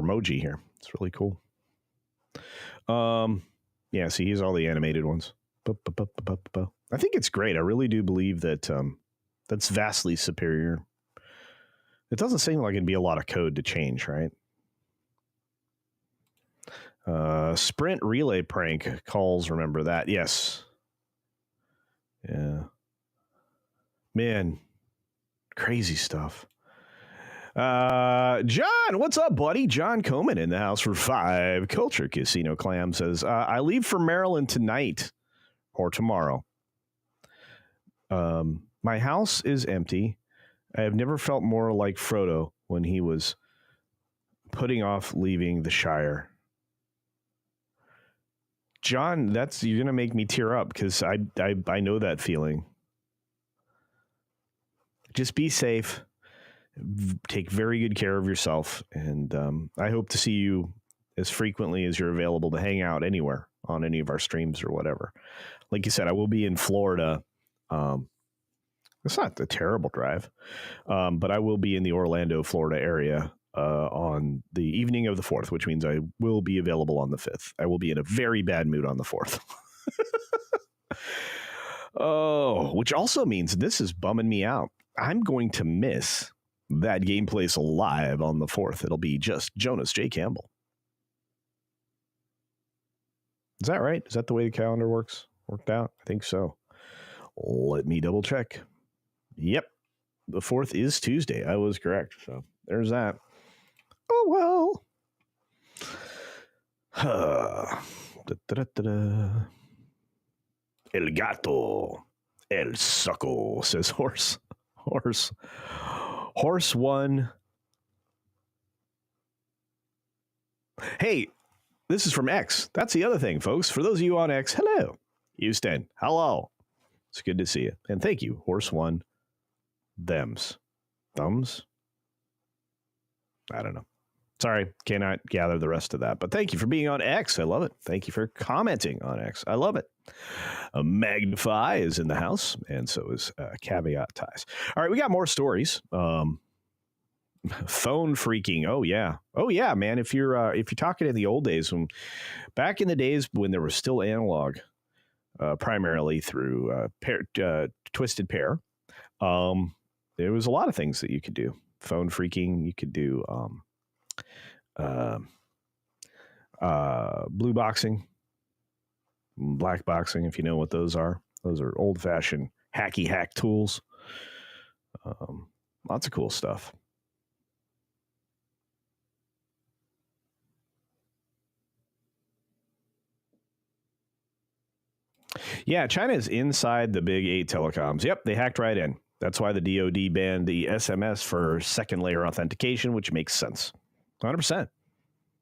emoji here. It's really cool. Yeah, see, here's all the animated ones. I think it's great. I really do believe that that's vastly superior. It doesn't seem like it'd be a lot of code to change, right? Sprint relay prank calls. Remember that? Yes. Yeah. Man, crazy stuff. John, what's up, buddy? John Coleman in the house for 5. Culture Casino Clam says, I leave for Maryland tonight or tomorrow. My house is empty. I have never felt more like Frodo when he was putting off leaving the Shire. John, you're going to make me tear up because I know that feeling. Just be safe. Take very good care of yourself. And I hope to see you as frequently as you're available to hang out anywhere on any of our streams or whatever. Like you said, I will be in Florida. It's not a terrible drive, but I will be in the Orlando, Florida area on the evening of the 4th, which means I will be available on the 5th. I will be in a very bad mood on the 4th. Oh, which also means this is bumming me out. I'm going to miss that Game Place Live on the 4th. It'll be just Jonas J. Campbell. Is that right? Is that the way the calendar worked out? I think so. Let me double check. Yep. The 4th is Tuesday. I was correct. So there's that. Oh, well. Da-da-da-da. El gato, el suckle, says Horse. Horse one. Hey, this is from X. That's the other thing, folks. For those of you on X, hello. Houston, hello. It's good to see you. And thank you, Horse one. Thumbs. I don't know. Sorry, cannot gather the rest of that. But thank you for being on X. I love it. Thank you for commenting on X. I love it. Magnify is in the house, and so is Caveat Ties. All right, we got more stories. Phone freaking. Oh yeah, man. If you're talking in the old days, back in the days when there was still analog, primarily through Twisted Pair, there was a lot of things that you could do. Phone freaking. You could do blue boxing, black boxing, if you know what those are. Those are old-fashioned hacky hack tools. Lots of cool stuff. Yeah, China is inside the big 8 telecoms. Yep, they hacked right in. That's why the DoD banned the SMS for second layer authentication, which makes sense. 100%.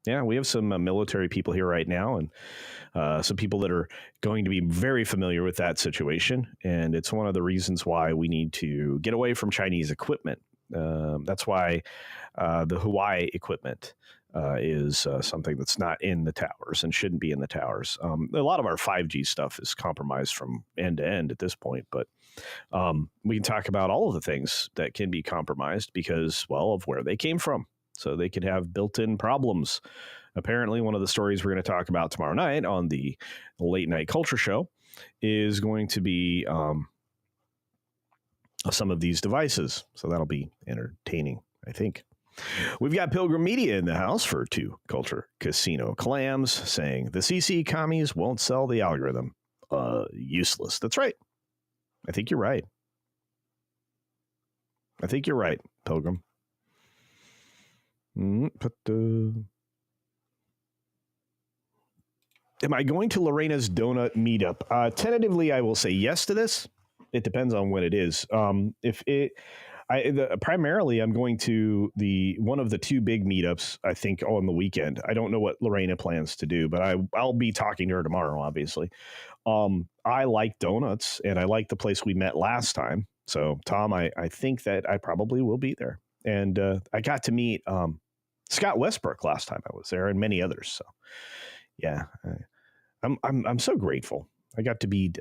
Yeah, we have some military people here right now, and some people that are going to be very familiar with that situation. And it's one of the reasons why we need to get away from Chinese equipment. That's why the Huawei equipment is something that's not in the towers and shouldn't be in the towers. A lot of our 5G stuff is compromised from end to end at this point, but we can talk about all of the things that can be compromised because, well, of where they came from. So they could have built-in problems. Apparently, one of the stories we're going to talk about tomorrow night on the Late Night Culture Show is going to be some of these devices. So that'll be entertaining, I think. We've got Pilgrim Media in the house for 2 Culture Casino clams saying the CC commies won't sell the algorithm. Useless. That's right. I think you're right. Pilgrim. Am I going to Lorena's Donut meetup? Tentatively, I will say yes to this. It depends on when it is. Primarily, I'm going to one of the 2 big meetups, I think, on the weekend. I don't know what Lorena plans to do, but I'll be talking to her tomorrow, obviously. I like donuts, and I like the place we met last time. So, Tom, I think that I probably will be there. And I got to meet Scott Westbrook last time I was there, and many others. So, yeah, I'm so grateful. I got to be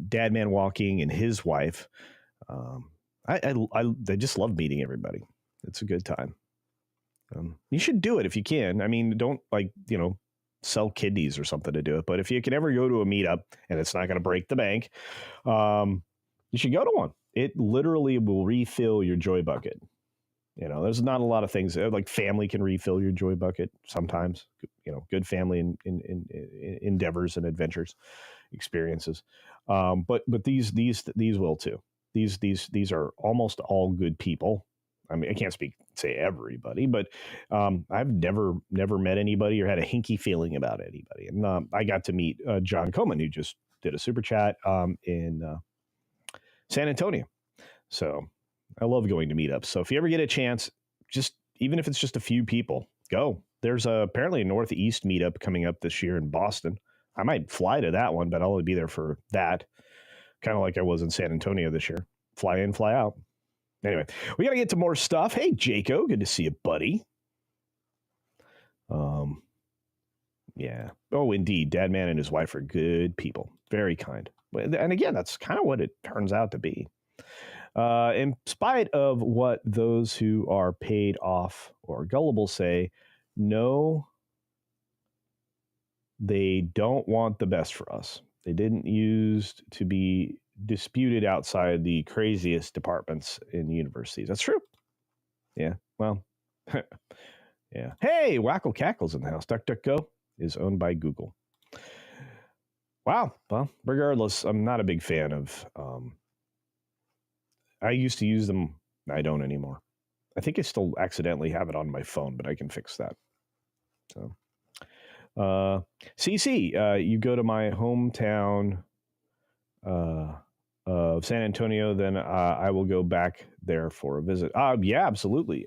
Dad Man Walking and his wife. I just love meeting everybody. It's a good time. You should do it if you can. I mean, don't sell kidneys or something to do it. But if you can ever go to a meetup and it's not going to break the bank, you should go to one. It literally will refill your joy bucket. There's not a lot of things like family can refill your joy bucket sometimes. Good family endeavors and adventures, experiences. But these will too. These are almost all good people. I mean, I can't say everybody, but I've never met anybody or had a hinky feeling about anybody. And I got to meet John Coleman, who just did a super chat in San Antonio. So I love going to meetups. So if you ever get a chance, even if it's just a few people, go. There's apparently a Northeast meetup coming up this year in Boston. I might fly to that one, but I'll only be there for that. Kind of like I was in San Antonio this year. Fly in, fly out. Anyway, we got to get to more stuff. Hey, Jaco, good to see you, buddy. Yeah. Oh, indeed. Dad Man and his wife are good people. Very kind. And again, that's kind of what it turns out to be. In spite of what those who are paid off or gullible say, no, they don't want the best for us. They didn't used to be disputed outside the craziest departments in universities. That's true. Yeah. Well, yeah. Hey, Wackle Cackle's in the house. DuckDuckGo is owned by Google. Wow. Well, regardless, I'm not a big fan of, I used to use them. I don't anymore. I think I still accidentally have it on my phone, but I can fix that. So, CC, you go to my hometown of San Antonio, then I will go back there for a visit. Yeah, absolutely.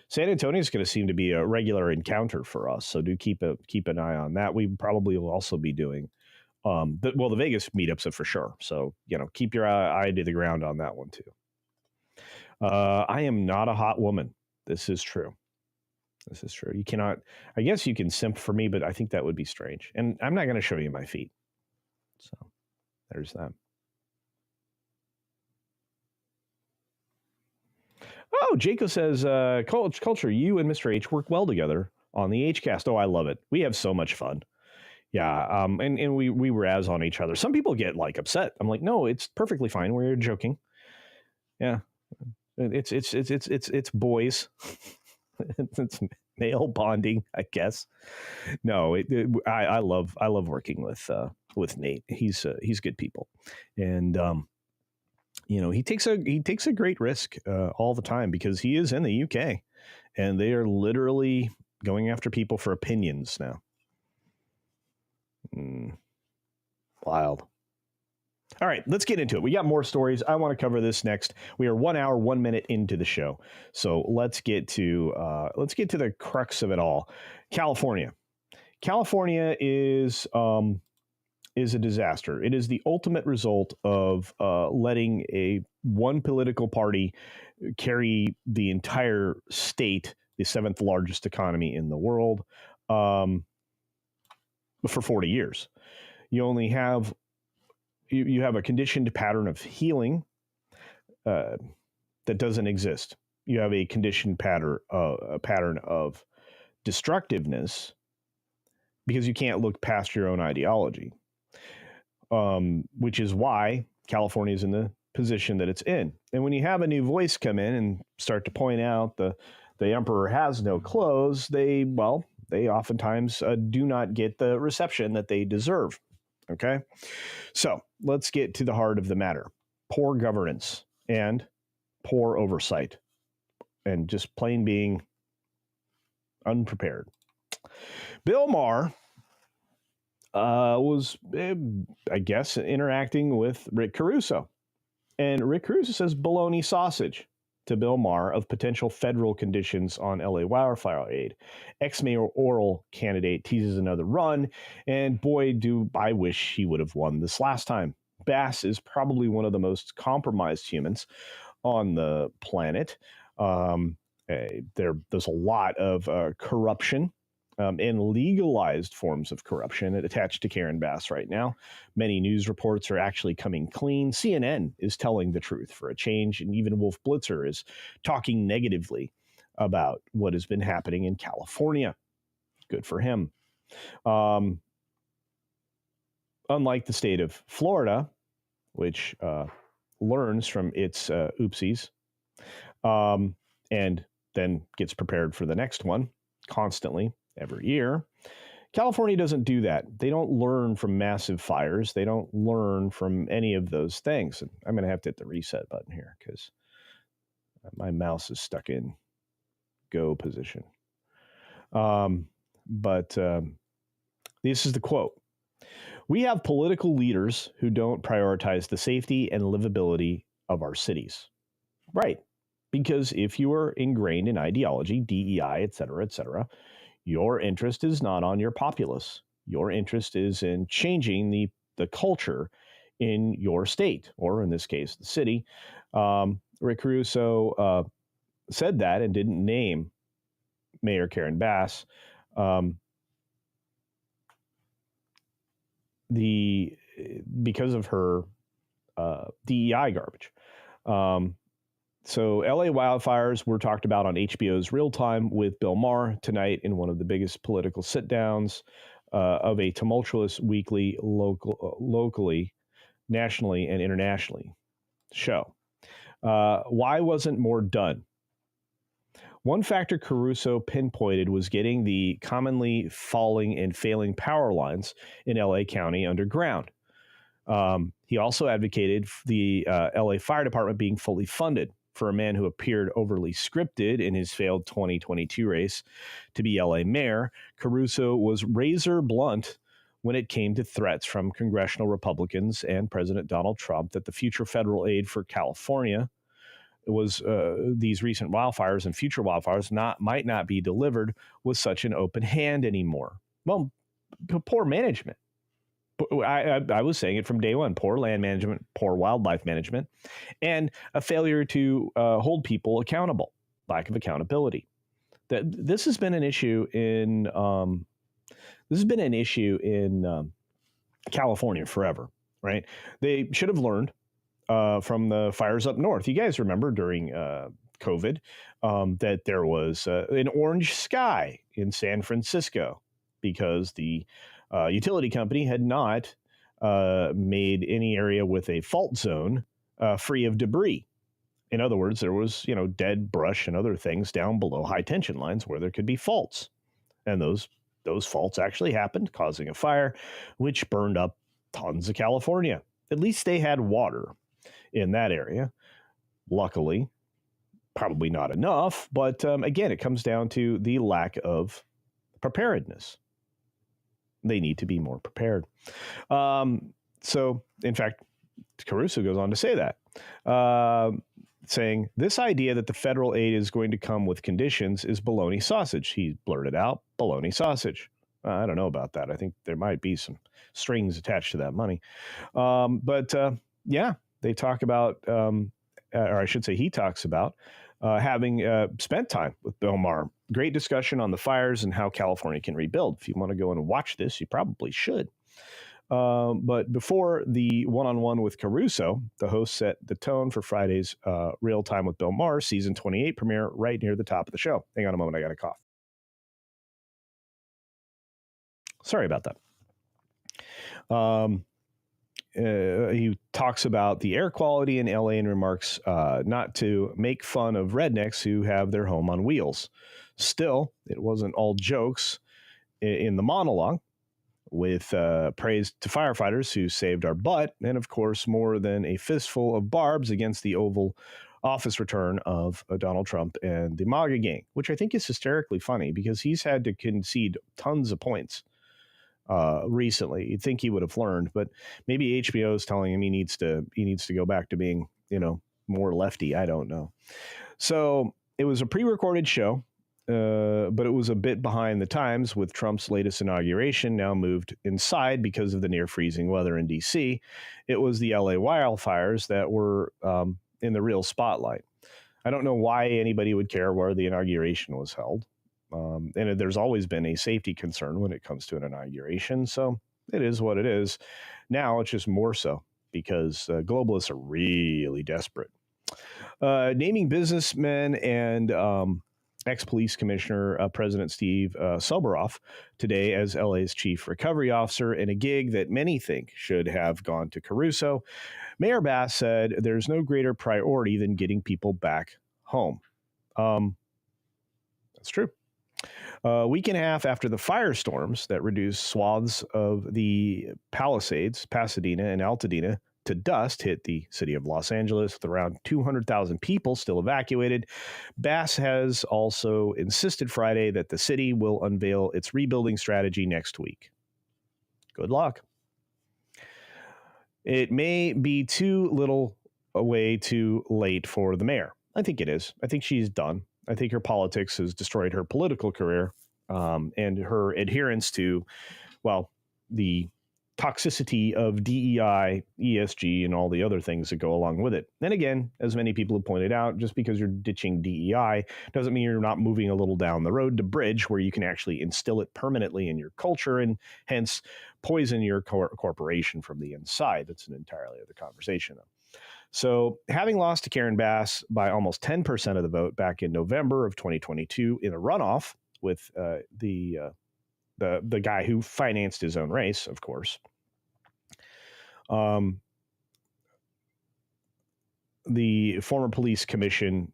San Antonio is going to seem to be a regular encounter for us, so do keep an eye on that. We probably will also be doing the Vegas meetups are for sure. So keep your eye to the ground on that one too. I am not a hot woman. This is true. This is true. You cannot. I guess you can simp for me, but I think that would be strange. And I'm not going to show you my feet. So there's that. Oh, Jaco says, Culture, you and Mr. H work well together on the H-Cast. Oh, I love it. We have so much fun. Yeah, and we razz on each other. Some people get upset. I'm like, no, it's perfectly fine. We're joking. Yeah, it's boys. It's male bonding, I guess. No, I love working with Nate. He's good people, and he takes a great risk all the time because he is in the UK, and they are literally going after people for opinions now. Wild. All right, let's get into it. We got more stories. I want to cover this next. We are 1 hour, 1 minute into the show, so let's get to the crux of it all. California is a disaster. It is the ultimate result of letting one political party carry the entire state, the seventh largest economy in the world, for 40 years. You only have you have a conditioned pattern of healing that doesn't exist. You have a conditioned pattern of destructiveness because you can't look past your own ideology, which is why California is in the position that it's in. And when you have a new voice come in and start to point out the emperor has no clothes, they oftentimes do not get the reception that they deserve. Okay, so let's get to the heart of the matter: poor governance and poor oversight, and just plain being unprepared. Bill Maher was, I guess, interacting with Rick Caruso, and Rick Caruso says baloney sausage to Bill Maher of potential federal conditions on LA wildfire aid. Ex-mayoral candidate teases another run, and boy, do I wish he would have won this last time. Bass is probably one of the most compromised humans on the planet. There's a lot of corruption and legalized forms of corruption attached to Karen Bass right now. Many news reports are actually coming clean. CNN is telling the truth for a change, and even Wolf Blitzer is talking negatively about what has been happening in California. Good for him. Unlike the state of Florida, which learns from its oopsies and then gets prepared for the next one constantly every year, California doesn't do that. They don't learn from massive fires. They don't learn from any of those things. And I'm going to have to hit the reset button here because my mouse is stuck in go position. But this is the quote. "We have political leaders who don't prioritize the safety and livability of our cities." Right. Because if you are ingrained in ideology, DEI, et cetera, your interest is not on your populace. Your interest is in changing the culture in your state, or in this case, the city. Rick Caruso said that and didn't name Mayor Karen Bass. Because of her DEI garbage. So LA wildfires were talked about on HBO's Real Time with Bill Maher tonight in one of the biggest political sit-downs of a tumultuous weekly locally, nationally, and internationally show. Why wasn't more done? One factor Caruso pinpointed was getting the commonly falling and failing power lines in LA County underground. He also advocated the LA Fire Department being fully funded. for a man who appeared overly scripted in his failed 2022 race to be LA mayor, Caruso was razor blunt when it came to threats from congressional Republicans and President Donald Trump that the future federal aid for California was these recent wildfires and future wildfires might not be delivered with such an open hand anymore. Well, poor management. I was saying it from day one: poor land management, poor wildlife management, and a failure to hold people accountable. Lack of accountability. This has been an issue in California forever, right? They should have learned from the fires up north. You guys remember during COVID that there was an orange sky in San Francisco because the utility company had not made any area with a fault zone free of debris. In other words, there was, dead brush and other things down below high tension lines where there could be faults. And those faults actually happened, causing a fire, which burned up tons of California. At least they had water in that area. Luckily, probably not enough. But again, it comes down to the lack of preparedness. They need to be more prepared. So, in fact, Caruso goes on to say that, saying, this idea that the federal aid is going to come with conditions is baloney sausage. He blurted out, baloney sausage. I don't know about that. I think there might be some strings attached to that money. Yeah, they talk about, or I should say he talks about, having spent time with Bill Maher. Great discussion on the fires and how California can rebuild. If you want to go and watch this, you probably should. But before the one-on-one with Caruso, the host set the tone for Friday's Real Time with Bill Maher season 28 premiere right near the top of the show. Hang on a moment, I got a cough. Sorry about that. He talks about the air quality in LA and remarks not to make fun of rednecks who have their home on wheels. Still, it wasn't all jokes in the monologue, with praise to firefighters who saved our butt, and of course, more than a fistful of barbs against the Oval Office return of Donald Trump and the MAGA gang, which I think is hysterically funny because he's had to concede tons of points recently. You'd think he would have learned, but maybe HBO is telling him he needs to go back to being, more lefty. I don't know. So it was a pre-recorded show, but it was a bit behind the times with Trump's latest inauguration now moved inside because of the near freezing weather in D.C. It was the LA wildfires that were in the real spotlight. I don't know why anybody would care where the inauguration was held. And there's always been a safety concern when it comes to an inauguration. So it is what it is. Now it's just more so because globalists are really desperate. Naming businessmen and ex-police commissioner President Steve Soboroff today as LA's chief recovery officer in a gig that many think should have gone to Caruso. Mayor Bass said there's no greater priority than getting people back home. That's true. A week and a half after the firestorms that reduced swaths of the Palisades, Pasadena, and Altadena to dust hit the city of Los Angeles with around 200,000 people still evacuated, Bass has also insisted Friday that the city will unveil its rebuilding strategy next week. Good luck. It may be too little way too late for the mayor. I think it is. I think she's done. I think her politics has destroyed her political career and her adherence to, the toxicity of DEI, ESG, and all the other things that go along with it. And again, as many people have pointed out, just because you're ditching DEI doesn't mean you're not moving a little down the road to bridge where you can actually instill it permanently in your culture and hence poison your corporation from the inside. That's an entirely other conversation, though. So having lost to Karen Bass by almost 10% of the vote back in November of 2022 in a runoff with the guy who financed his own race, of course, the former police commission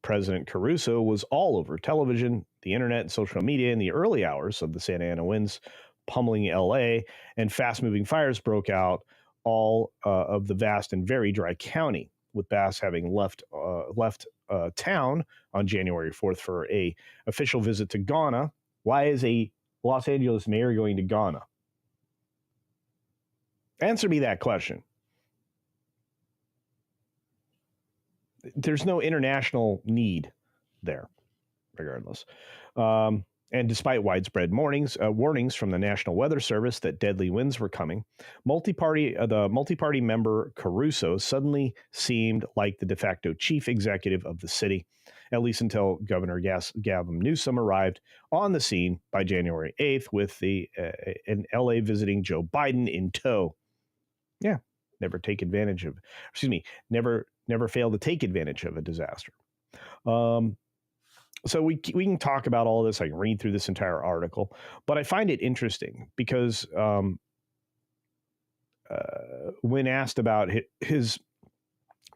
president Caruso was all over television, the internet, and social media in the early hours of the Santa Ana winds pummeling LA, and fast-moving fires broke out all of the vast and very dry county. with Bass having left town on January 4th for a official visit to Ghana. Why is a Los Angeles mayor going to Ghana? Answer me that question. There's no international need there, regardless. And despite widespread warnings from the National Weather Service that deadly winds were coming, the multi-party member Caruso suddenly seemed like the de facto chief executive of the city, at least until Governor Gavin Newsom arrived on the scene by January 8th with an LA visiting Joe Biden in tow. Yeah, never fail to take advantage of a disaster. So we can talk about all this. I can read through this entire article, but I find it interesting because when asked about his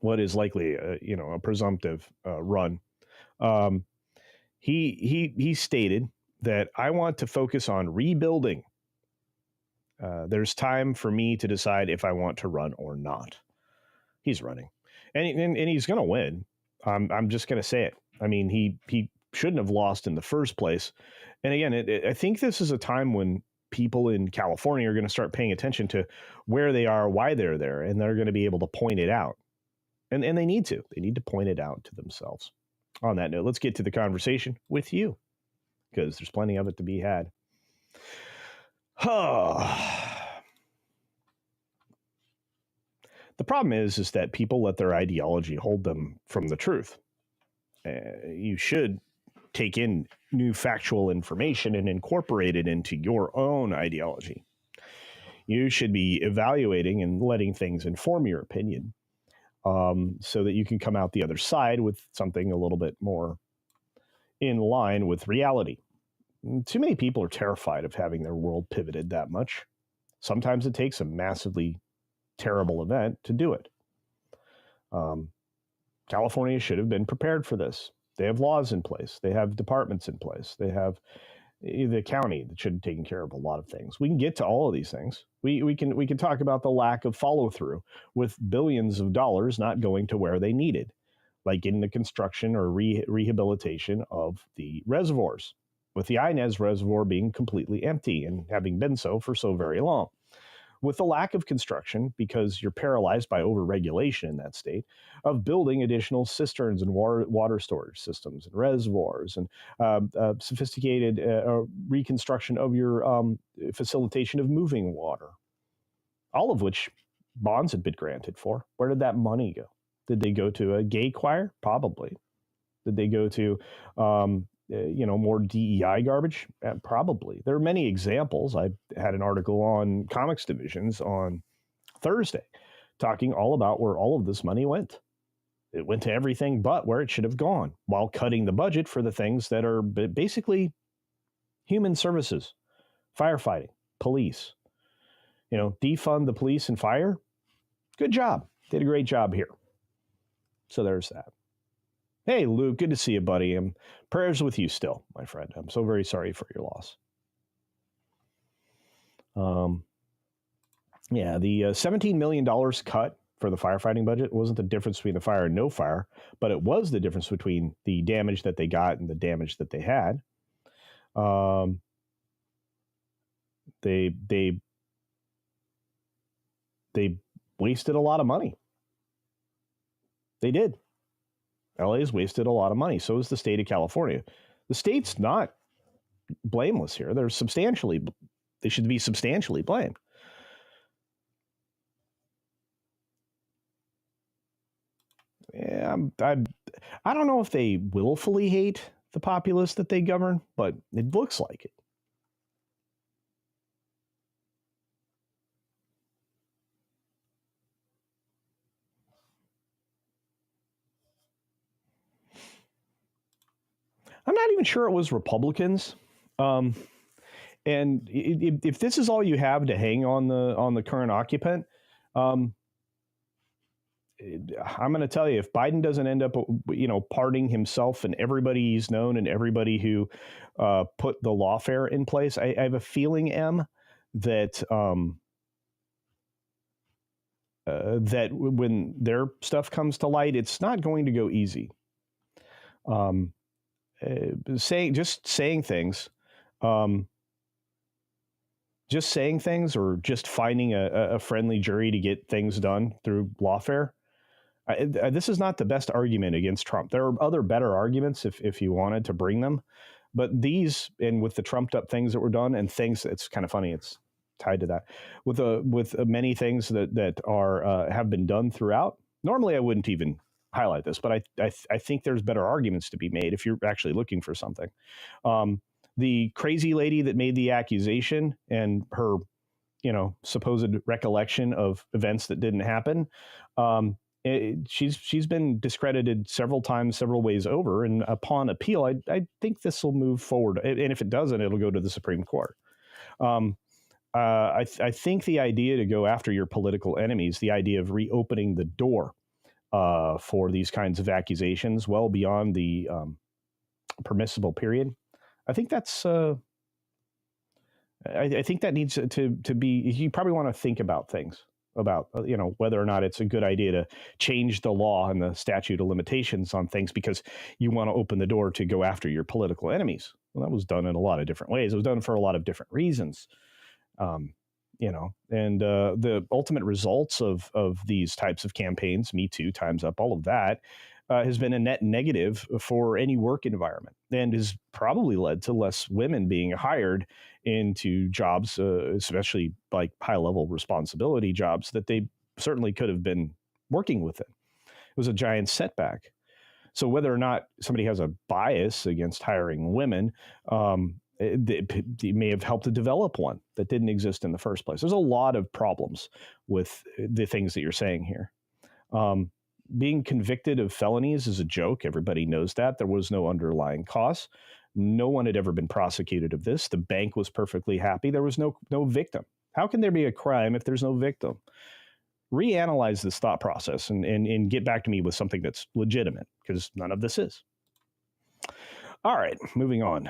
what is likely a presumptive run, he stated that I want to focus on rebuilding. There's time for me to decide if I want to run or not. He's running, and he's going to win. I'm just going to say it. I mean, he shouldn't have lost in the first place. And again, I think this is a time when people in California are going to start paying attention to where they are, why they're there, and they're going to be able to point it out. And they need to. They need to point it out to themselves. On that note, let's get to the conversation with you, because there's plenty of it to be had. The problem is that people let their ideology hold them from the truth. You should take in new factual information and incorporate it into your own ideology. You should be evaluating and letting things inform your opinion, so that you can come out the other side with something a little bit more in line with reality. Too many people are terrified of having their world pivoted that much. Sometimes it takes a massively terrible event to do it. California should have been prepared for this. They have laws in place. They have departments in place. They have the county that should have taken care of a lot of things. We can get to all of these things. We can talk about the lack of follow through with billions of dollars not going to where they needed, like in the construction or rehabilitation of the reservoirs, with the Inez Reservoir being completely empty and having been so for so very long. With the lack of construction, because you're paralyzed by overregulation in that state, of building additional cisterns and water storage systems and reservoirs and sophisticated reconstruction of your facilitation of moving water, all of which bonds had been granted for. Where did that money go? Did they go to a gay choir? Probably. Did they go to more DEI garbage? Probably. There are many examples. I had an article on comics divisions on Thursday talking all about where all of this money went. It went to everything but where it should have gone, while cutting the budget for the things that are basically human services, firefighting, police. Defund the police and fire. Good job. Did a great job here. So there's that. Hey, Luke, good to see you, buddy. Prayers with you still, my friend. I'm so very sorry for your loss. The $17 million cut for the firefighting budget wasn't the difference between the fire and no fire, but it was the difference between the damage that they got and the damage that they had. They wasted a lot of money. They did. LA's wasted a lot of money. So is the state of California. The state's not blameless here. They should be substantially blamed. Yeah, I don't know if they willfully hate the populace that they govern, but it looks like it. I'm not even sure it was Republicans. And if this is all you have to hang on the current occupant, I'm going to tell you, if Biden doesn't end up, pardoning himself and everybody he's known and everybody who put the lawfare in place, I have a feeling, that that when their stuff comes to light, it's not going to go easy. Saying things, or just finding a friendly jury to get things done through lawfare. This is not the best argument against Trump. There are other better arguments if you wanted to bring them. But these, and with the trumped up things that were done and things, it's kind of funny, it's tied to that. With many things that are have been done throughout, normally I wouldn't even highlight this, but I think there's better arguments to be made if you're actually looking for something. The crazy lady that made the accusation and her, supposed recollection of events that didn't happen, she's been discredited several times, several ways over, and upon appeal, I think this will move forward. And if it doesn't, it'll go to the Supreme Court. I think the idea to go after your political enemies, the idea of reopening the door for these kinds of accusations well beyond the permissible period, I think that's. I think that needs to be. You probably want to think about things about whether or not it's a good idea to change the law and the statute of limitations on things because you want to open the door to go after your political enemies. Well, that was done in a lot of different ways. It was done for a lot of different reasons. And the ultimate results of these types of campaigns, Me Too, Time's Up, all of that, has been a net negative for any work environment and has probably led to less women being hired into jobs, especially like high-level responsibility jobs that they certainly could have been working within. It was a giant setback. So whether or not somebody has a bias against hiring women, it may have helped to develop one that didn't exist in the first place. There's a lot of problems with the things that you're saying here. Being convicted of felonies is a joke. Everybody knows that. There was no underlying cause. No one had ever been prosecuted of this. The bank was perfectly happy. There was no victim. How can there be a crime if there's no victim? Reanalyze this thought process and get back to me with something that's legitimate, because none of this is. All right, moving on.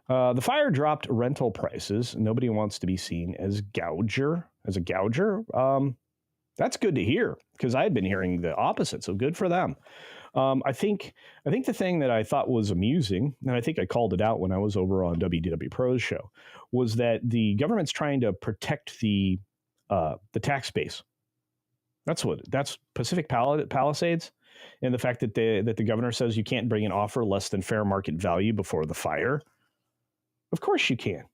The fire dropped rental prices. Nobody wants to be seen as a gouger. That's good to hear, because I had been hearing the opposite. So good for them. I think the thing that I thought was amusing, and I think I called it out when I was over on WDW Pro's show, was that the government's trying to protect the tax base. That's Pacific Palisades, and the fact that the governor says you can't bring an offer less than fair market value before the fire. Of course you can.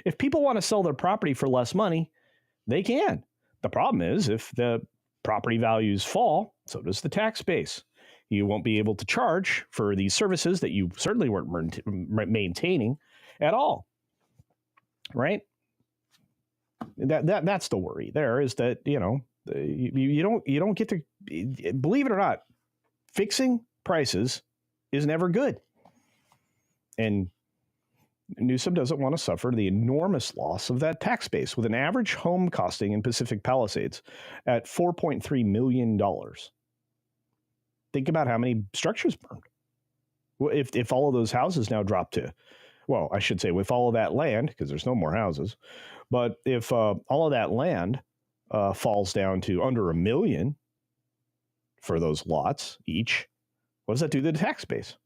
If people want to sell their property for less money, they can. The problem is if the property values fall, so does the tax base. You won't be able to charge for these services that you certainly weren't maintaining at all. Right? That's the worry there, is that, you don't get to, believe it or not, fixing prices is never good. And Newsom doesn't want to suffer the enormous loss of that tax base, with an average home costing in Pacific Palisades at $4.3 million. Think about how many structures burned. Well, if all of those houses now drop to, well, I should say with all of that land, because there's no more houses, but if all of that land falls down to under $1 million for those lots each, what does that do to the tax base?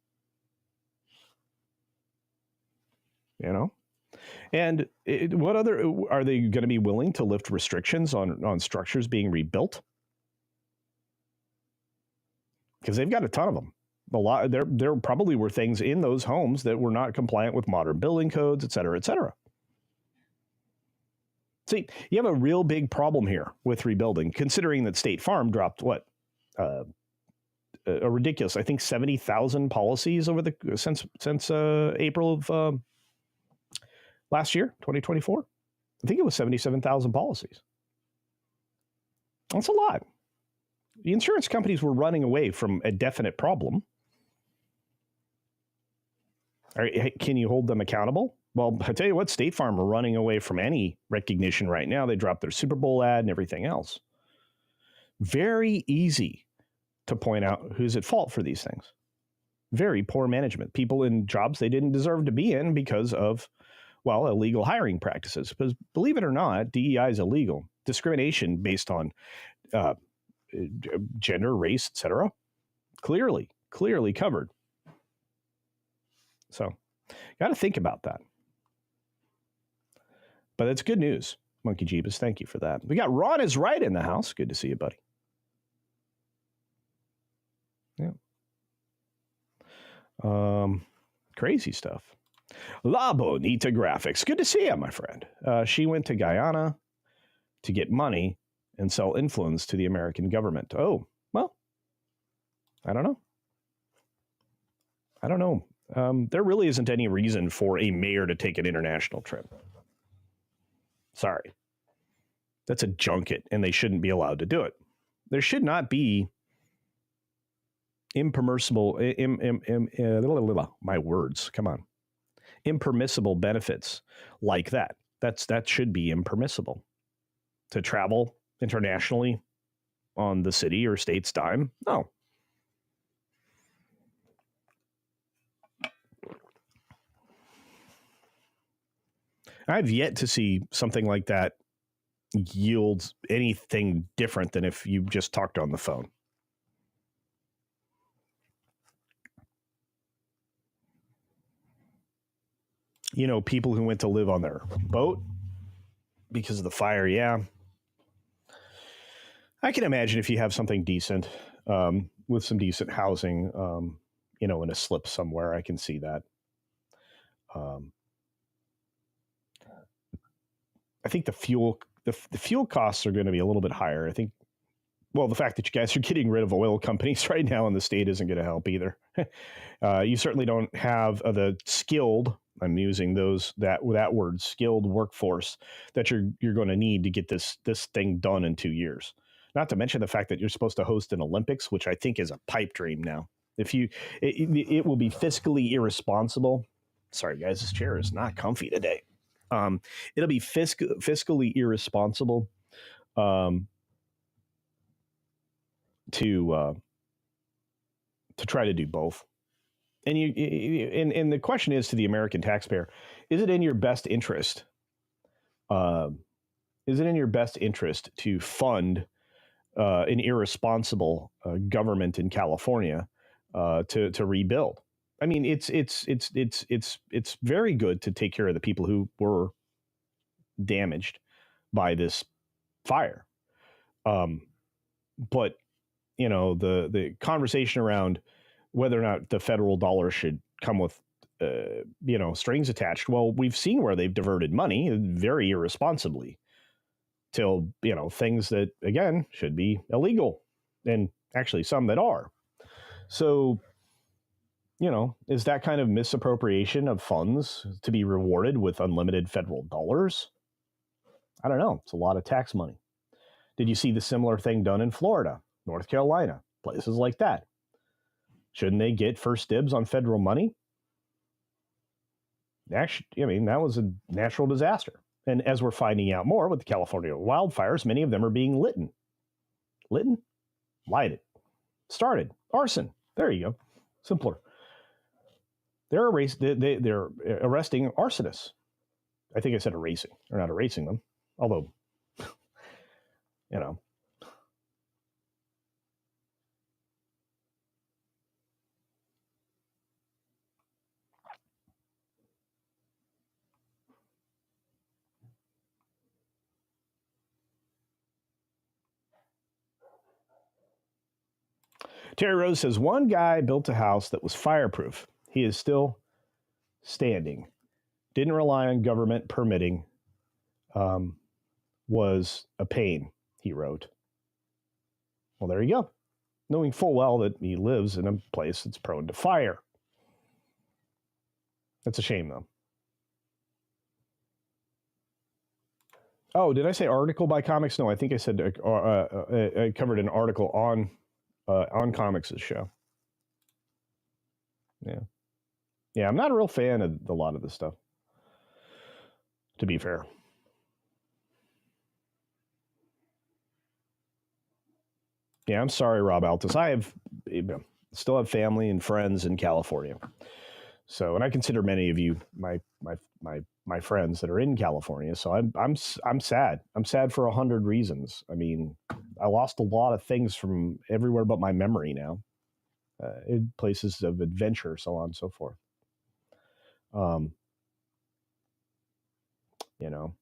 And what other, are they going to be willing to lift restrictions on structures being rebuilt? Because they've got a ton of them. A lot there probably were things in those homes that were not compliant with modern building codes, et cetera, et cetera. See, you have a real big problem here with rebuilding, considering that State Farm dropped a ridiculous, I think, 70,000 policies over since April of last year, 2024. I think it was 77,000 policies. That's a lot. The insurance companies were running away from a definite problem. Can you hold them accountable? Well, I tell you what, State Farm are running away from any recognition right now. They dropped their Super Bowl ad and everything else. Very easy to point out who's at fault for these things. Very poor management. People in jobs they didn't deserve to be in because of well, illegal hiring practices. Because believe it or not, DEI is illegal. Discrimination based on gender, race, etc. Clearly covered. So, got to think about that. But it's good news, Monkey Jeebus. Thank you for that. We got Ron is right in the house. Good to see you, buddy. Yeah. Crazy stuff. La Bonita Graphics. Good to see you, my friend. She went to Guyana to get money and sell influence to the American government. Oh, well, I don't know. There really isn't any reason for a mayor to take an international trip. Sorry. That's a junket, and they shouldn't be allowed to do it. There should not be impermissible, my words, come on. Impermissible benefits like that. That should be impermissible. To travel internationally on the city or state's dime? No. I've yet to see something like that yield anything different than if you just talked on the phone. You know, people who went to live on their boat because of the fire, yeah. I can imagine if you have something decent, with some decent housing, in a slip somewhere, I can see that. I think the fuel costs are going to be a little bit higher. I think, well, the fact that you guys are getting rid of oil companies right now in the state isn't going to help either. You certainly don't have the skilled, I'm using that word, skilled workforce that you're going to need to get this thing done in 2 years. Not to mention the fact that you're supposed to host an Olympics, which I think is a pipe dream now. It will be fiscally irresponsible. Sorry, guys, this chair is not comfy today. It'll be fiscally irresponsible to try to do both. And and the question is to the American taxpayer: is it in your best interest? Is it in your best interest to fund an irresponsible government in California to rebuild? I mean, it's very good to take care of the people who were damaged by this fire. But the conversation around whether or not the federal dollar should come with strings attached. Well, we've seen where they've diverted money very irresponsibly till things that again should be illegal, and actually some that are. So, is that kind of misappropriation of funds to be rewarded with unlimited federal dollars? I don't know. It's a lot of tax money. Did you see the similar thing done in Florida, North Carolina, places like that? Shouldn't they get first dibs on federal money? Actually, that was a natural disaster. And as we're finding out more with the California wildfires, many of them are being lighted. Started. Arson. There you go. Simpler. They're arresting arsonists. I think I said erasing. They're not erasing them. Although, Terry Rose says, one guy built a house that was fireproof. He is still standing. Didn't rely on government permitting. Was a pain, he wrote. Well, there you go. Knowing full well that he lives in a place that's prone to fire. That's a shame, though. Oh, did I say article by Comics? No, I think I said I covered an article on Comics' show. Yeah, I'm not a real fan of a lot of this stuff, to be fair. Yeah, I'm sorry, Rob Altus. I still have family and friends in California. So, and I consider many of you my friends that are in California. So I'm sad. I'm sad for 100 reasons. I mean, I lost a lot of things from everywhere but my memory now, in places of adventure, so on and so forth. You know,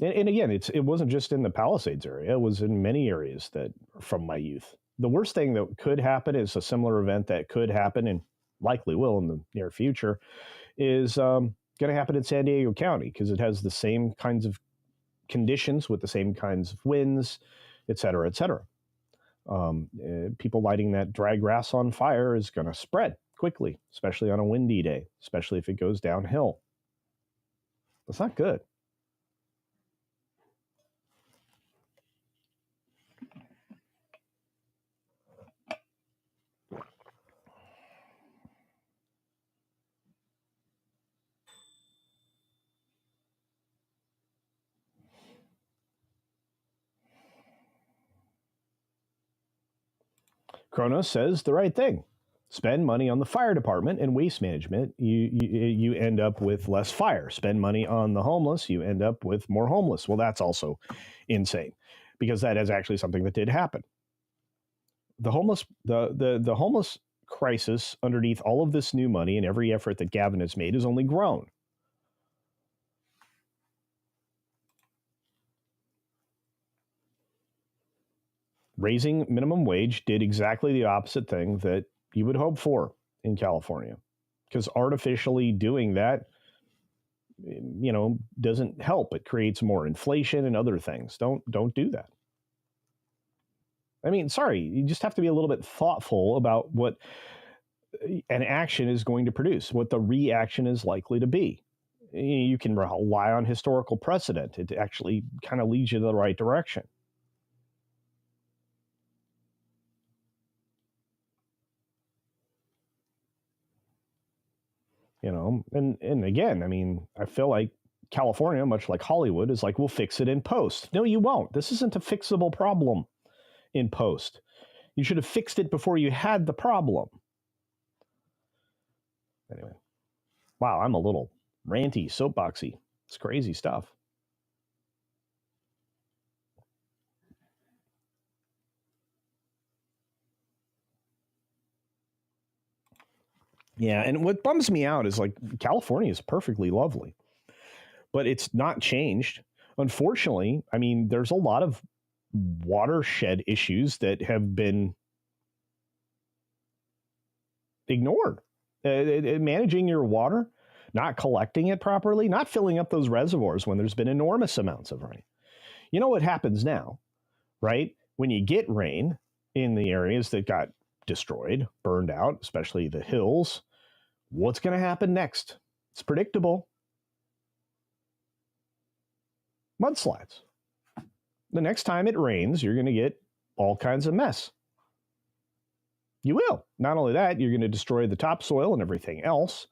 and again, it wasn't just in the Palisades area. It was in many areas that from my youth. The worst thing that could happen is a similar event that could happen and likely will in the near future is going to happen in San Diego County because it has the same kinds of conditions with the same kinds of winds, et cetera, et cetera. People lighting that dry grass on fire is going to spread quickly, especially on a windy day, especially if it goes downhill. That's not good. Kronos says the right thing. Spend money on the fire department and waste management. You end up with less fire. Spend money on the homeless. You end up with more homeless. Well, that's also insane because that is actually something that did happen. The homeless crisis underneath all of this new money and every effort that Gavin has made has only grown. Raising minimum wage did exactly the opposite thing that you would hope for in California, because artificially doing that, doesn't help. It creates more inflation and other things. Don't do that. I mean, sorry, you just have to be a little bit thoughtful about what an action is going to produce, what the reaction is likely to be. You can rely on historical precedent. It actually kind of leads you to the right direction. And again, I mean, I feel like California, much like Hollywood, is like, we'll fix it in post. No, you won't. This isn't a fixable problem in post. You should have fixed it before you had the problem. Anyway, wow, I'm a little ranty, soapboxy. It's crazy stuff. Yeah, and what bums me out is like California is perfectly lovely, but it's not changed. Unfortunately, I mean, there's a lot of watershed issues that have been ignored. Managing your water, not collecting it properly, not filling up those reservoirs when there's been enormous amounts of rain. You know what happens now, right? When you get rain in the areas that got destroyed, burned out, especially the hills, what's going to happen next? It's predictable. Mudslides. The next time it rains, you're going to get all kinds of mess. You will. Not only that, you're going to destroy the topsoil and everything else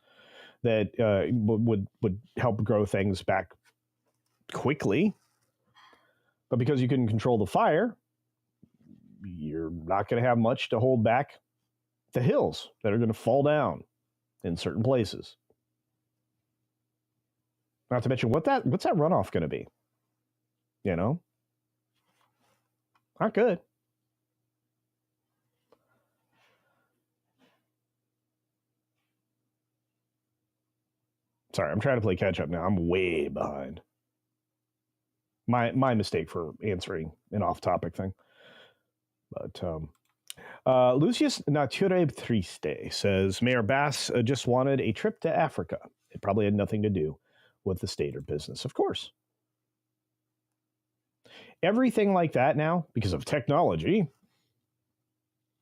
that would help grow things back quickly. But because you couldn't control the fire, you're not going to have much to hold back the hills that are going to fall down in certain places. Not to mention what's that runoff going to be? Not good. Sorry, I'm trying to play catch up now. I'm way behind. My mistake for answering an off-topic thing. But Lucius Nature Triste says, Mayor Bass just wanted a trip to Africa. It probably had nothing to do with the state or business, of course. Everything like that now, because of technology,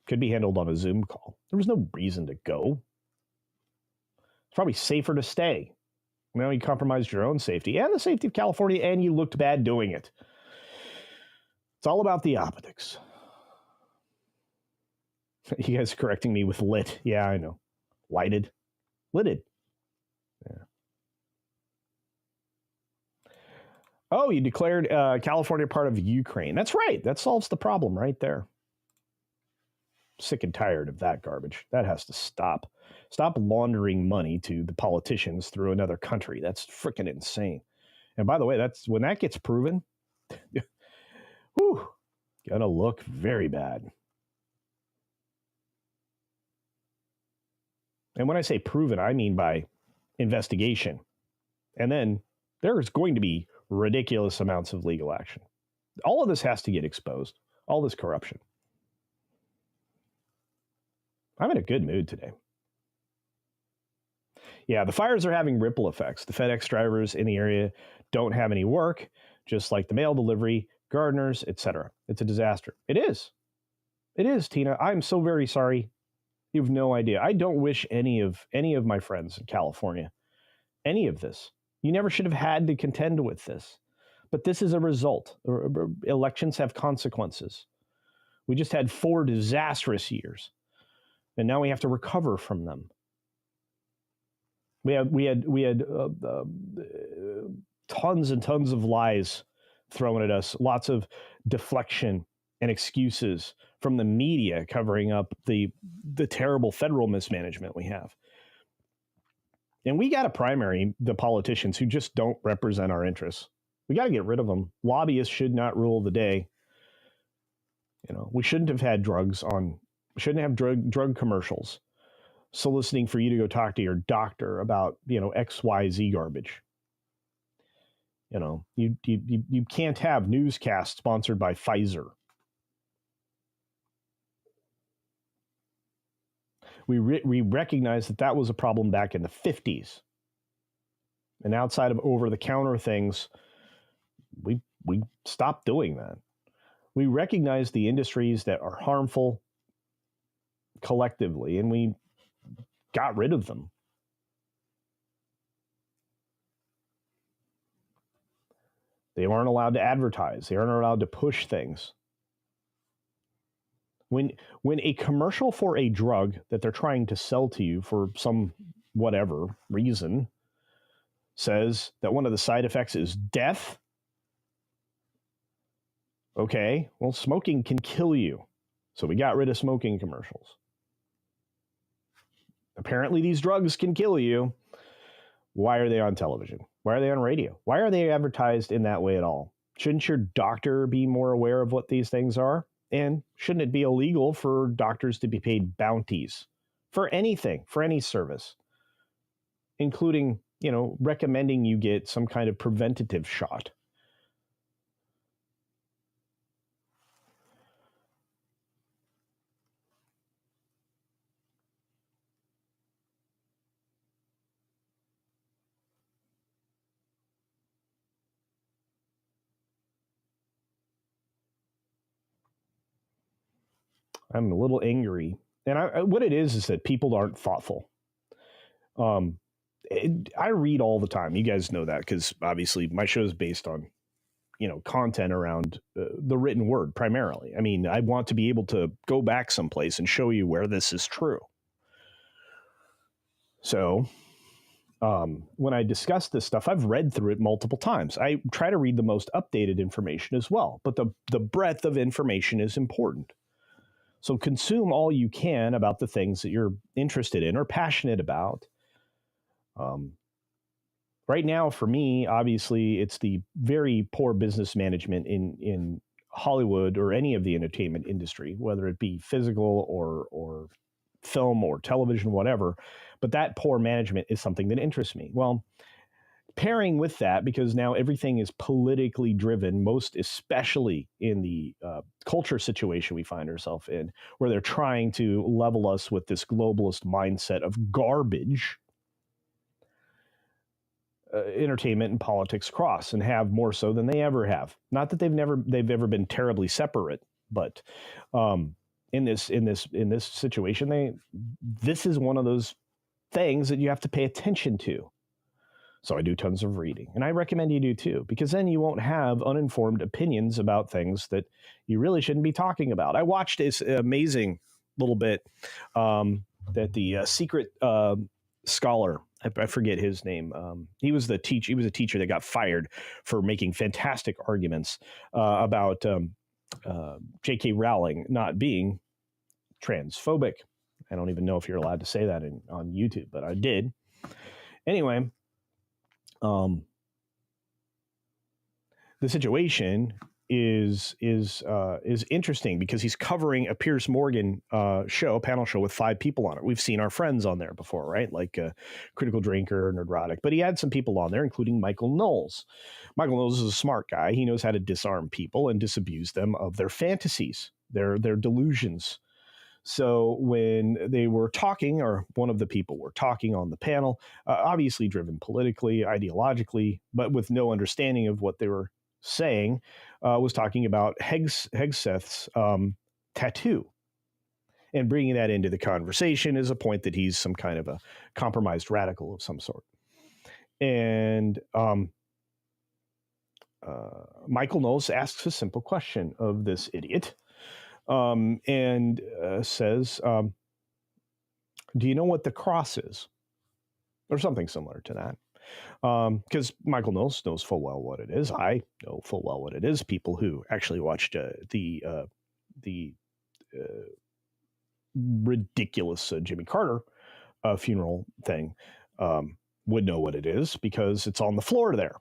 could be handled on a Zoom call. There was no reason to go. It's probably safer to stay. Now you compromised your own safety and the safety of California, and you looked bad doing it. It's all about the optics. You guys are correcting me with lit. Yeah, I know. Lighted. Lidded. Yeah. Oh, you declared California part of Ukraine. That's right. That solves the problem right there. Sick and tired of that garbage. That has to stop. Stop laundering money to the politicians through another country. That's freaking insane. And by the way, that's when that gets proven, whew, gonna look very bad. And when I say proven, I mean by investigation. And then there's going to be ridiculous amounts of legal action. All of this has to get exposed. All this corruption. I'm in a good mood today. Yeah, the fires are having ripple effects. The FedEx drivers in the area don't have any work, just like the mail delivery, gardeners, etc. It's a disaster. It is. It is, Tina. I'm so very sorry. You have no idea. I don't wish any of my friends in California any of this. You never should have had to contend with this. But this is a result. Elections have consequences. We just had 4 disastrous years, and now we have to recover from them. We had tons and tons of lies thrown at us, lots of deflection and excuses from the media covering up the terrible federal mismanagement we have. And we got to primary the politicians who just don't represent our interests. We got to get rid of them. Lobbyists should not rule the day. You know, we shouldn't have had shouldn't have drug commercials soliciting for you to go talk to your doctor about, XYZ garbage. You can't have newscasts sponsored by Pfizer. We recognize that was a problem back in the 50s. And outside of over-the-counter things, we stopped doing that. We recognize the industries that are harmful collectively, and we got rid of them. They aren't allowed to advertise. They aren't allowed to push things. When a commercial for a drug that they're trying to sell to you for some whatever reason says that one of the side effects is death, okay, well, smoking can kill you. So we got rid of smoking commercials. Apparently these drugs can kill you. Why are they on television? Why are they on radio? Why are they advertised in that way at all? Shouldn't your doctor be more aware of what these things are? And shouldn't it be illegal for doctors to be paid bounties for anything, for any service, including, recommending you get some kind of preventative shot? I'm a little angry. And what it is that people aren't thoughtful. I read all the time. You guys know that because obviously my show is based on, content around the written word primarily. I mean, I want to be able to go back someplace and show you where this is true. So when I discuss this stuff, I've read through it multiple times. I try to read the most updated information as well. But the breadth of information is important. So consume all you can about the things that you're interested in or passionate about. Right now, for me, obviously, it's the very poor business management in Hollywood or any of the entertainment industry, whether it be physical or film or television, whatever. But that poor management is something that interests me. Well, pairing with that, because now everything is politically driven, most especially in the culture situation we find ourselves in, where they're trying to level us with this globalist mindset of garbage. Entertainment and politics cross and have more so than they ever have. Not that they've ever been terribly separate, but in this situation, this is one of those things that you have to pay attention to. So I do tons of reading, and I recommend you do too, because then you won't have uninformed opinions about things that you really shouldn't be talking about. I watched this amazing little bit that the secret scholar, I forget his name. He was a teacher that got fired for making fantastic arguments J.K. Rowling not being transphobic. I don't even know if you're allowed to say that on YouTube, but I did. Anyway, the situation is interesting because he's covering a Piers Morgan panel show with 5 people on it. We've seen our friends on there before, right? Like Critical Drinker, Nerdrotic. But he had some people on there, including Michael Knowles. Michael Knowles is a smart guy. He knows how to disarm people and disabuse them of their fantasies, their delusions. So when they were talking, or one of the people were talking on the panel, obviously driven politically, ideologically, but with no understanding of what they were saying, was talking about Hegseth's tattoo. And bringing that into the conversation is a point that he's some kind of a compromised radical of some sort. And Michael Knowles asks a simple question of this idiot. And says, do you know what the cross is? Or something similar to that. Because Michael knows full well what it is. I know full well what it is. People who actually watched the ridiculous Jimmy Carter funeral thing would know what it is, because it's on the floor there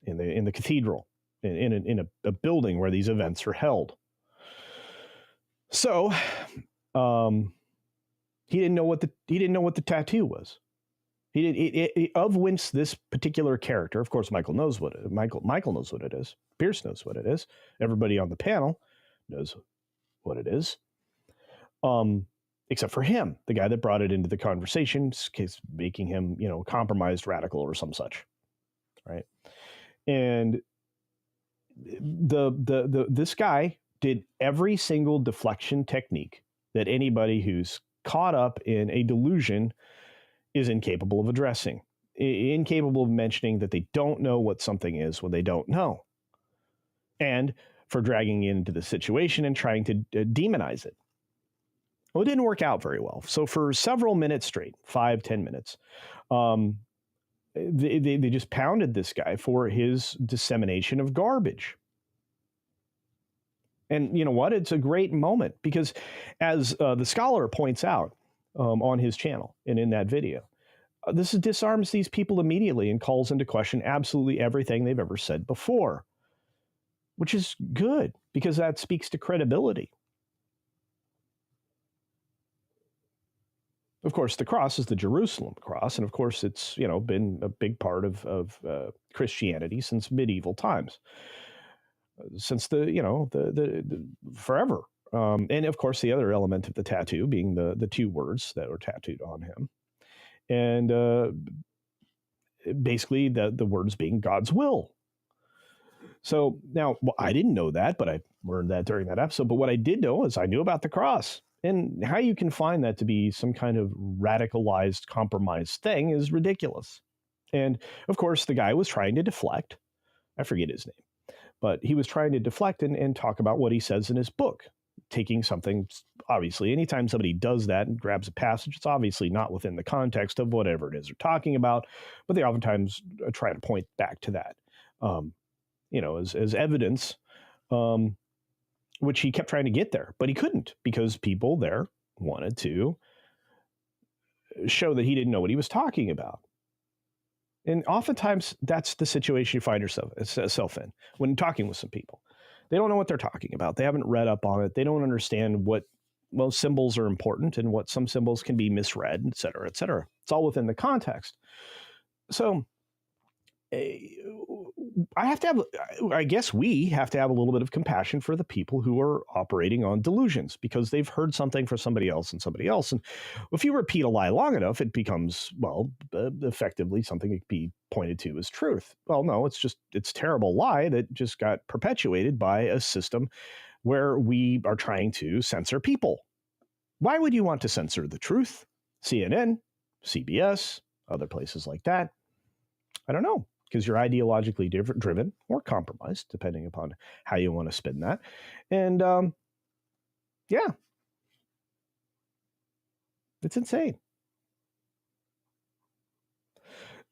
in the cathedral, in a building where these events are held. So, he didn't know what the tattoo was. Of whence this particular character. Of course, Michael knows what Michael knows what it is. Pierce knows what it is. Everybody on the panel knows what it is. Except for him, the guy that brought it into the conversation, making him, a compromised radical or some such, right? And this guy did every single deflection technique that anybody who's caught up in a delusion is incapable of addressing, incapable of mentioning that they don't know what something is when they don't know, and for dragging into the situation and trying to demonize it. Well, it didn't work out very well. So for several minutes straight, 5-10 minutes, they just pounded this guy for his dissemination of garbage. And you know what? It's a great moment because, as the scholar points out on his channel and in that video, this disarms these people immediately and calls into question absolutely everything they've ever said before, which is good because that speaks to credibility. Of course, the cross is the Jerusalem cross, and of course, it's been a big part of Christianity since medieval times. Since the forever. And of course, the other element of the tattoo being the 2 words that were tattooed on him. And basically the words being God's will. So now, I didn't know that, but I learned that during that episode. But what I did know is I knew about the cross. And how you can find that to be some kind of radicalized, compromised thing is ridiculous. And of course, the guy was trying to deflect. I forget his name. But he was trying to deflect and talk about what he says in his book, taking something, obviously, anytime somebody does that and grabs a passage, it's obviously not within the context of whatever it is they're talking about, but they oftentimes try to point back to that, as evidence, which he kept trying to get there, but he couldn't because people there wanted to show that he didn't know what he was talking about. And oftentimes, that's the situation you find yourself in when talking with some people. They don't know what they're talking about. They haven't read up on it. They don't understand what symbols are important and what some symbols can be misread, et cetera, et cetera. It's all within the context. So I guess we have to have a little bit of compassion for the people who are operating on delusions because they've heard something from somebody else. And if you repeat a lie long enough, it becomes, effectively something that can be pointed to as truth. Well, no, it's a terrible lie that just got perpetuated by a system where we are trying to censor people. Why would you want to censor the truth? CNN, CBS, other places like that. I don't know. Because you're ideologically driven or compromised, depending upon how you want to spin that. And it's insane.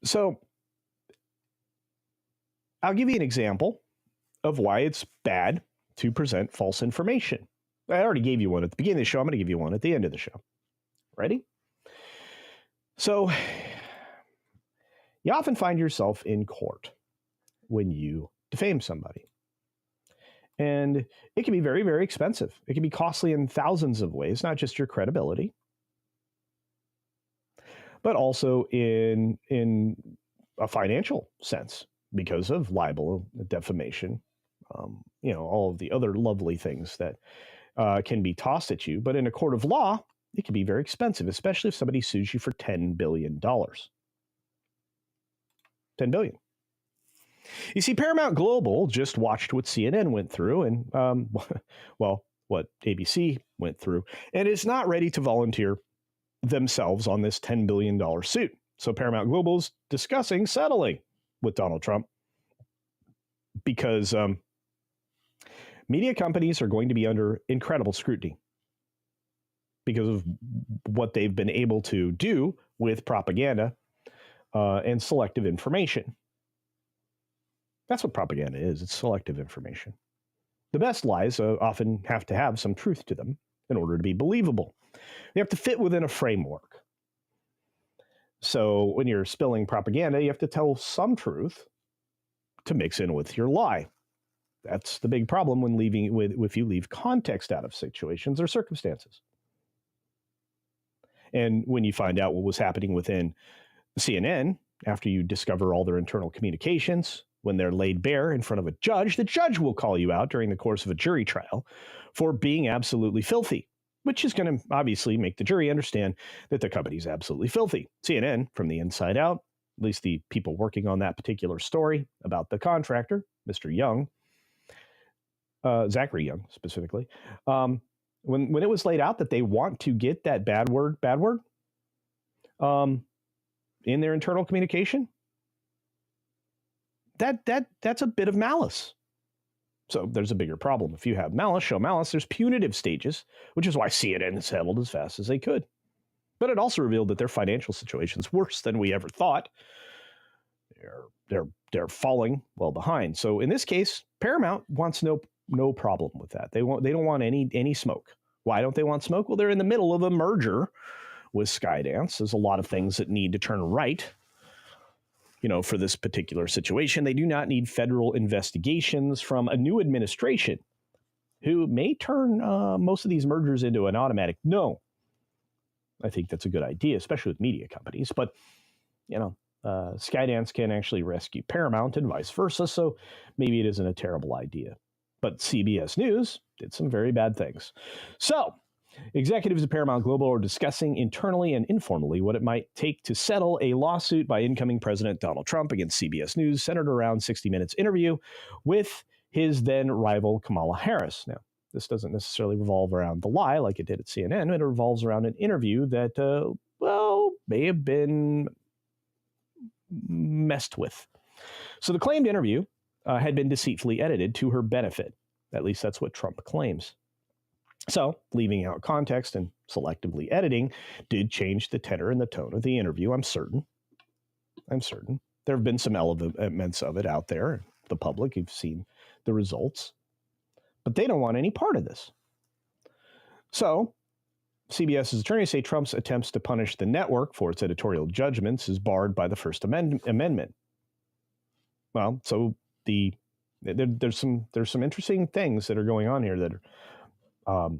So I'll give you an example of why it's bad to present false information. I already gave you one at the beginning of the show. I'm going to give you one at the end of the show. Ready? So you often find yourself in court when you defame somebody. And it can be very, very expensive. It can be costly in thousands of ways, not just your credibility, but also in a financial sense because of libel, defamation, all of the other lovely things that can be tossed at you. But in a court of law, it can be very expensive, especially if somebody sues you for $10 billion. $10 billion. You see, Paramount Global just watched what CNN went through and, what ABC went through, and is not ready to volunteer themselves on this $10 billion suit. So Paramount Global is discussing settling with Donald Trump because media companies are going to be under incredible scrutiny because of what they've been able to do with propaganda and selective information. That's what propaganda is. It's selective information. The best lies often have to have some truth to them in order to be believable. They have to fit within a framework. So when you're spilling propaganda, you have to tell some truth to mix in with your lie. That's the big problem when if you leave context out of situations or circumstances. And when you find out what was happening within CNN, after you discover all their internal communications, when they're laid bare in front of a judge, the judge will call you out during the course of a jury trial for being absolutely filthy, which is going to obviously make the jury understand that the company is absolutely filthy. CNN, from the inside out, at least the people working on that particular story about the contractor, Mr. Young, Zachary Young specifically, when it was laid out that they want to get that bad word, in their internal communication, that's a bit of malice. So there's a bigger problem. If you have malice, show malice, there's punitive stages, which is why CNN settled as fast as they could. But it also revealed that their financial situation's worse than we ever thought. They're falling well behind. So in this case, Paramount wants no problem with that. They don't want any smoke. Why don't they want smoke? Well, they're in the middle of a merger with Skydance. There's a lot of things that need to turn right, for this particular situation. They do not need federal investigations from a new administration who may turn most of these mergers into an automatic no. I think that's a good idea, especially with media companies. But, Skydance can actually rescue Paramount and vice versa, so maybe it isn't a terrible idea. But CBS News did some very bad things. So, executives of Paramount Global are discussing internally and informally what it might take to settle a lawsuit by incoming President Donald Trump against CBS News, centered around 60 Minutes interview with his then rival Kamala Harris. Now, this doesn't necessarily revolve around the lie like it did at CNN. It revolves around an interview that, may have been messed with. So the claimed interview had been deceitfully edited to her benefit. At least that's what Trump claims. So, leaving out context and selectively editing did change the tenor and the tone of the interview, I'm certain. There have been some elements of it out there. The public, you've seen the results. But they don't want any part of this. So, CBS's attorneys say Trump's attempts to punish the network for its editorial judgments is barred by the First Amendment. Well, so there's some interesting things that are going on here that are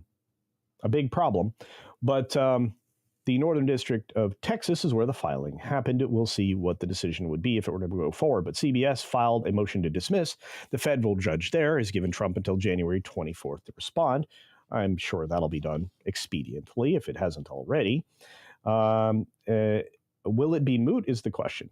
a big problem. But the Northern District of Texas is where the filing happened. We'll see what the decision would be if it were to go forward. But CBS filed a motion to dismiss. The federal judge there has given Trump until January 24th to respond. I'm sure that'll be done expediently if it hasn't already. Will it be moot is the question.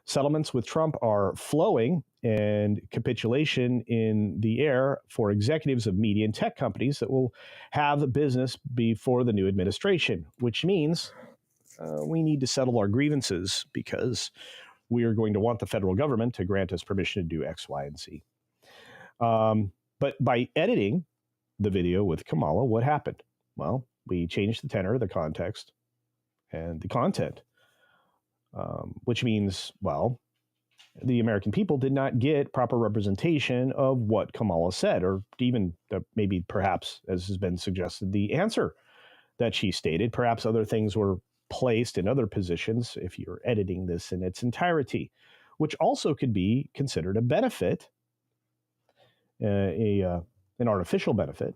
Settlements with Trump are flowing, and capitulation in the air for executives of media and tech companies that will have business before the new administration, which means we need to settle our grievances because we are going to want the federal government to grant us permission to do X, Y, and Z. But by editing the video with Kamala, what happened? Well, we changed the tenor, the context, and the content. Which means, well, the American people did not get proper representation of what Kamala said, or even maybe perhaps, as has been suggested, the answer that she stated. Perhaps other things were placed in other positions if you're editing this in its entirety, which also could be considered a benefit, an artificial benefit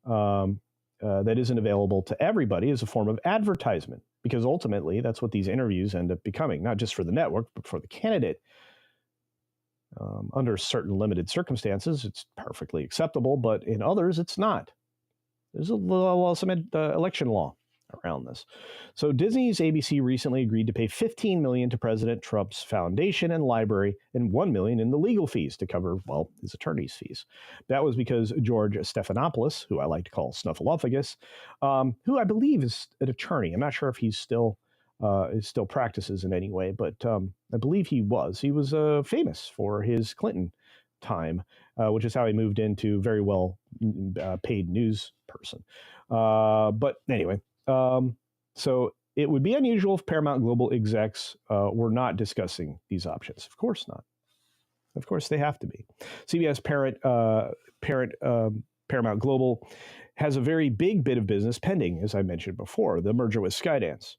that isn't available to everybody as a form of advertisement, because ultimately that's what these interviews end up becoming, not just for the network, but for the candidate. Under certain limited circumstances, it's perfectly acceptable, but in others, it's not. There's some election law around this. So Disney's ABC recently agreed to pay $15 million to President Trump's foundation and library and $1 million in the legal fees to cover, well, his attorney's fees. That was because George Stephanopoulos, who I like to call Snuffleupagus, who I believe is an attorney. I'm not sure if he's still practices in any way, but I believe he was. He was famous for his Clinton time, which is how he moved into very well paid news person. But anyway, so it would be unusual if Paramount Global execs were not discussing these options. Of course not. Of course they have to be. CBS parent Paramount Global has a very big bit of business pending, as I mentioned before, the merger with Skydance.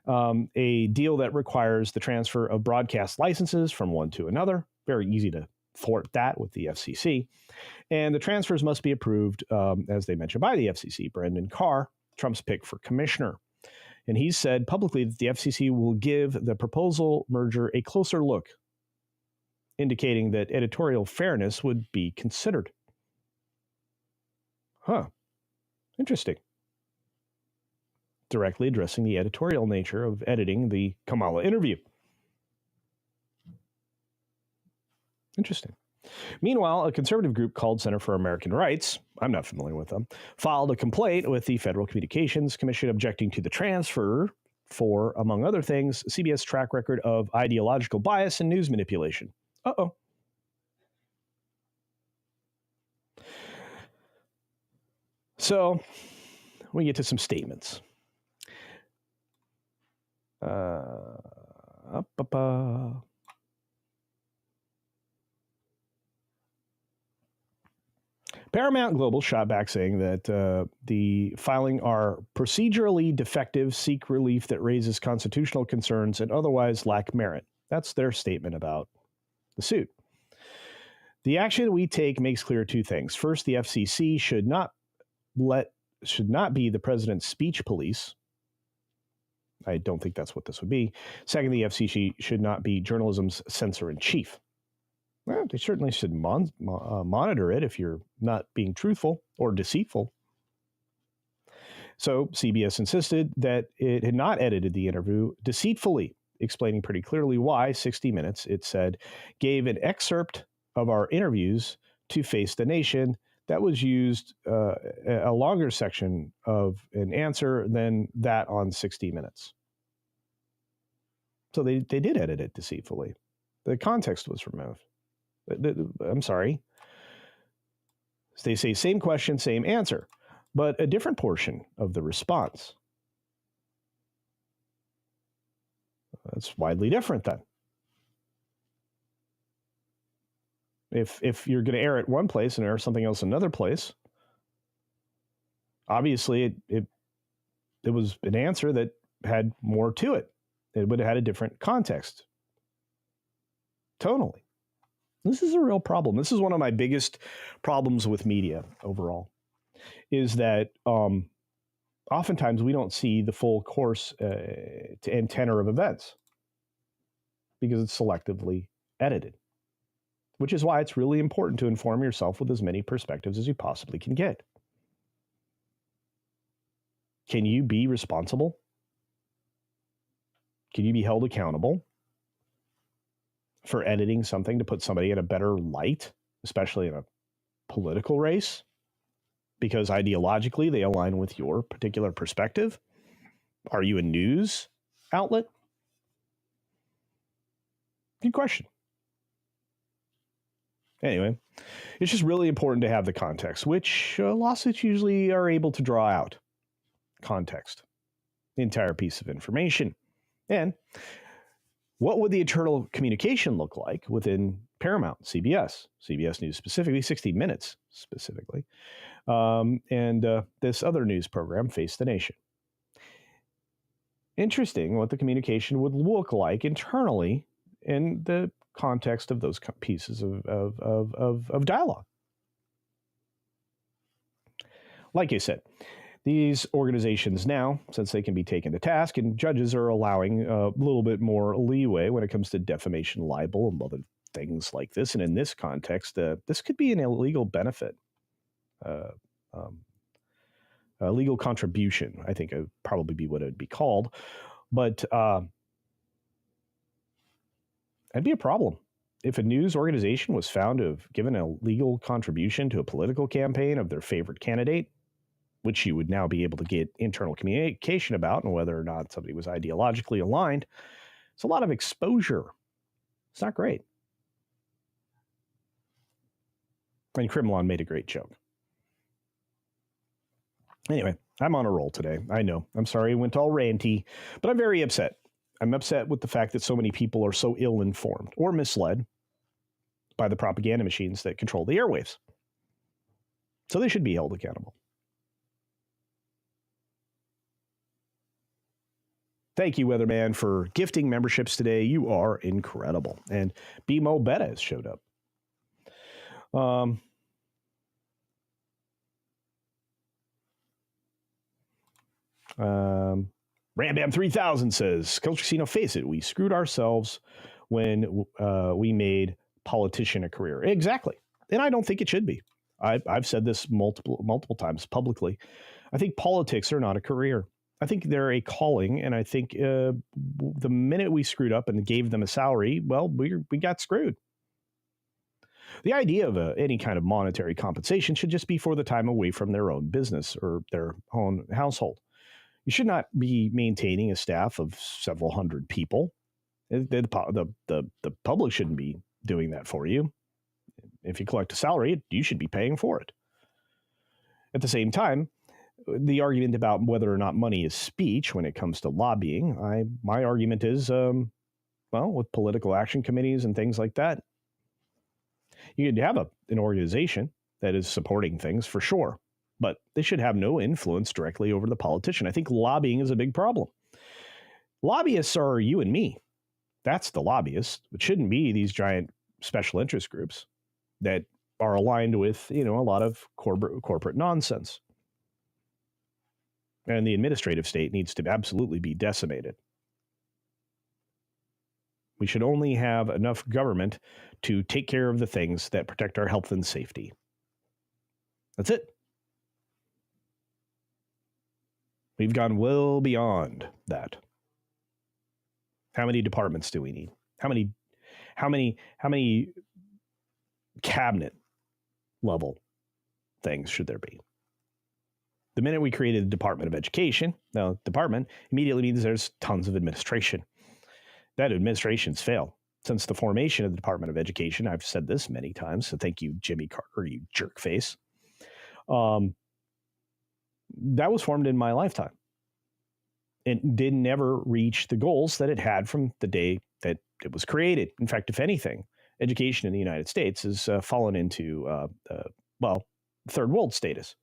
A deal that requires the transfer of broadcast licenses from one to another. Very easy to thwart that with the FCC. And the transfers must be approved, as they mentioned, by the FCC. Brendan Carr, Trump's pick for commissioner. And he said publicly that the FCC will give the proposal merger a closer look, indicating that editorial fairness would be considered. Huh. Interesting. Directly addressing the editorial nature of editing the Kamala interview. Interesting. Meanwhile, a conservative group called Center for American Rights, I'm not familiar with them, filed a complaint with the Federal Communications Commission objecting to the transfer for, among other things, CBS track record of ideological bias and news manipulation. Uh-oh. So, we get to some statements. Paramount Global shot back saying that the filing are procedurally defective, seek relief that raises constitutional concerns, and otherwise lack merit. That's their statement about the suit. The action we take makes clear two things. First, the FCC should not be the president's speech police. I don't think that's what this would be. Second, the FCC should not be journalism's censor-in-chief. Well, they certainly should monitor it if you're not being truthful or deceitful. So CBS insisted that it had not edited the interview deceitfully, explaining pretty clearly why 60 Minutes, it said, gave an excerpt of our interviews to Face the Nation that was used a longer section of an answer than that on 60 Minutes. So they did edit it deceitfully. The context was removed. I'm sorry. They say same question, same answer, but a different portion of the response. That's widely different then. If you're going to air it one place and air something else another place, obviously it was an answer that had more to it. It would have had a different context. Tonally. This is a real problem. This is one of my biggest problems with media overall, is that oftentimes we don't see the full course and tenor of events because it's selectively edited, which is why it's really important to inform yourself with as many perspectives as you possibly can get. Can you be responsible? Can you be held accountable for editing something to put somebody in a better light, especially in a political race, because ideologically they align with your particular perspective? Are you a news outlet? Good question. Anyway, it's just really important to have the context, which lawsuits usually are able to draw out. Context. The entire piece of information. And What would the internal communication look like within Paramount, CBS News specifically, 60 Minutes specifically, and this other news program, Face the Nation? Interesting what the communication would look like internally in the context of those pieces of dialogue. Like I said, these organizations now, since they can be taken to task, and judges are allowing a little bit more leeway when it comes to defamation, libel, and other things like this. And in this context, this could be an illegal benefit, a legal contribution, I think would probably be what it would be called. But that'd be a problem. If a news organization was found to have given a legal contribution to a political campaign of their favorite candidate, which you would now be able to get internal communication about, and whether or not somebody was ideologically aligned, it's a lot of exposure. It's not great. And Krimlon made a great joke. Anyway, I'm on a roll today. I know. I'm sorry I went all ranty, but I'm very upset. I'm upset with the fact that so many people are so ill-informed or misled by the propaganda machines that control the airwaves. So they should be held accountable. Thank you, Weatherman, for gifting memberships today. You are incredible. And BMO Beta has showed up. Rambam 3000 says, Culture Casino, face it, we screwed ourselves when we made politician a career. Exactly. And I don't think it should be. I've said this multiple times publicly. I think politics are not a career. I think they're a calling, and I think the minute we screwed up and gave them a salary, well, we got screwed. The idea of any kind of monetary compensation should just be for the time away from their own business or their own household. You should not be maintaining a staff of several hundred people. The public shouldn't be doing that for you. If you collect a salary, you should be paying for it. At the same time, the argument about whether or not money is speech when it comes to lobbying, my argument is, with political action committees and things like that, you could have an organization that is supporting things for sure, but they should have no influence directly over the politician. I think lobbying is a big problem. Lobbyists are you and me. That's the lobbyists. It shouldn't be these giant special interest groups that are aligned with, a lot of corporate nonsense. And the administrative state needs to absolutely be decimated. We should only have enough government to take care of the things that protect our health and safety. That's it. We've gone well beyond that. How many departments do we need? How many cabinet level things should there be? The minute we created the Department of Education, now department immediately means there's tons of administration. That administration's failed. Since the formation of the Department of Education, I've said this many times, so thank you, Jimmy Carter, you jerk face. That was formed in my lifetime. It did never reach the goals that it had from the day that it was created. In fact, if anything, education in the United States has fallen into, third world status.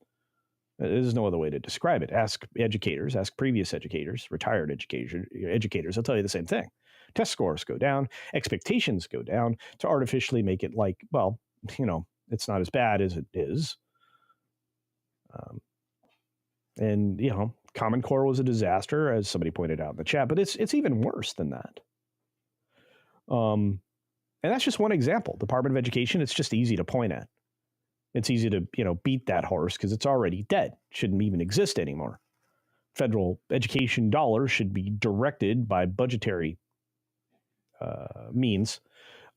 There's no other way to describe it. Ask educators, ask previous educators, retired educators. They'll tell you the same thing. Test scores go down, expectations go down to artificially make it like, it's not as bad as it is. Common Core was a disaster, as somebody pointed out in the chat, but it's even worse than that. And that's just one example. Department of Education, it's just easy to point at. It's easy to, beat that horse because it's already dead. Shouldn't even exist anymore. Federal education dollars should be directed by budgetary means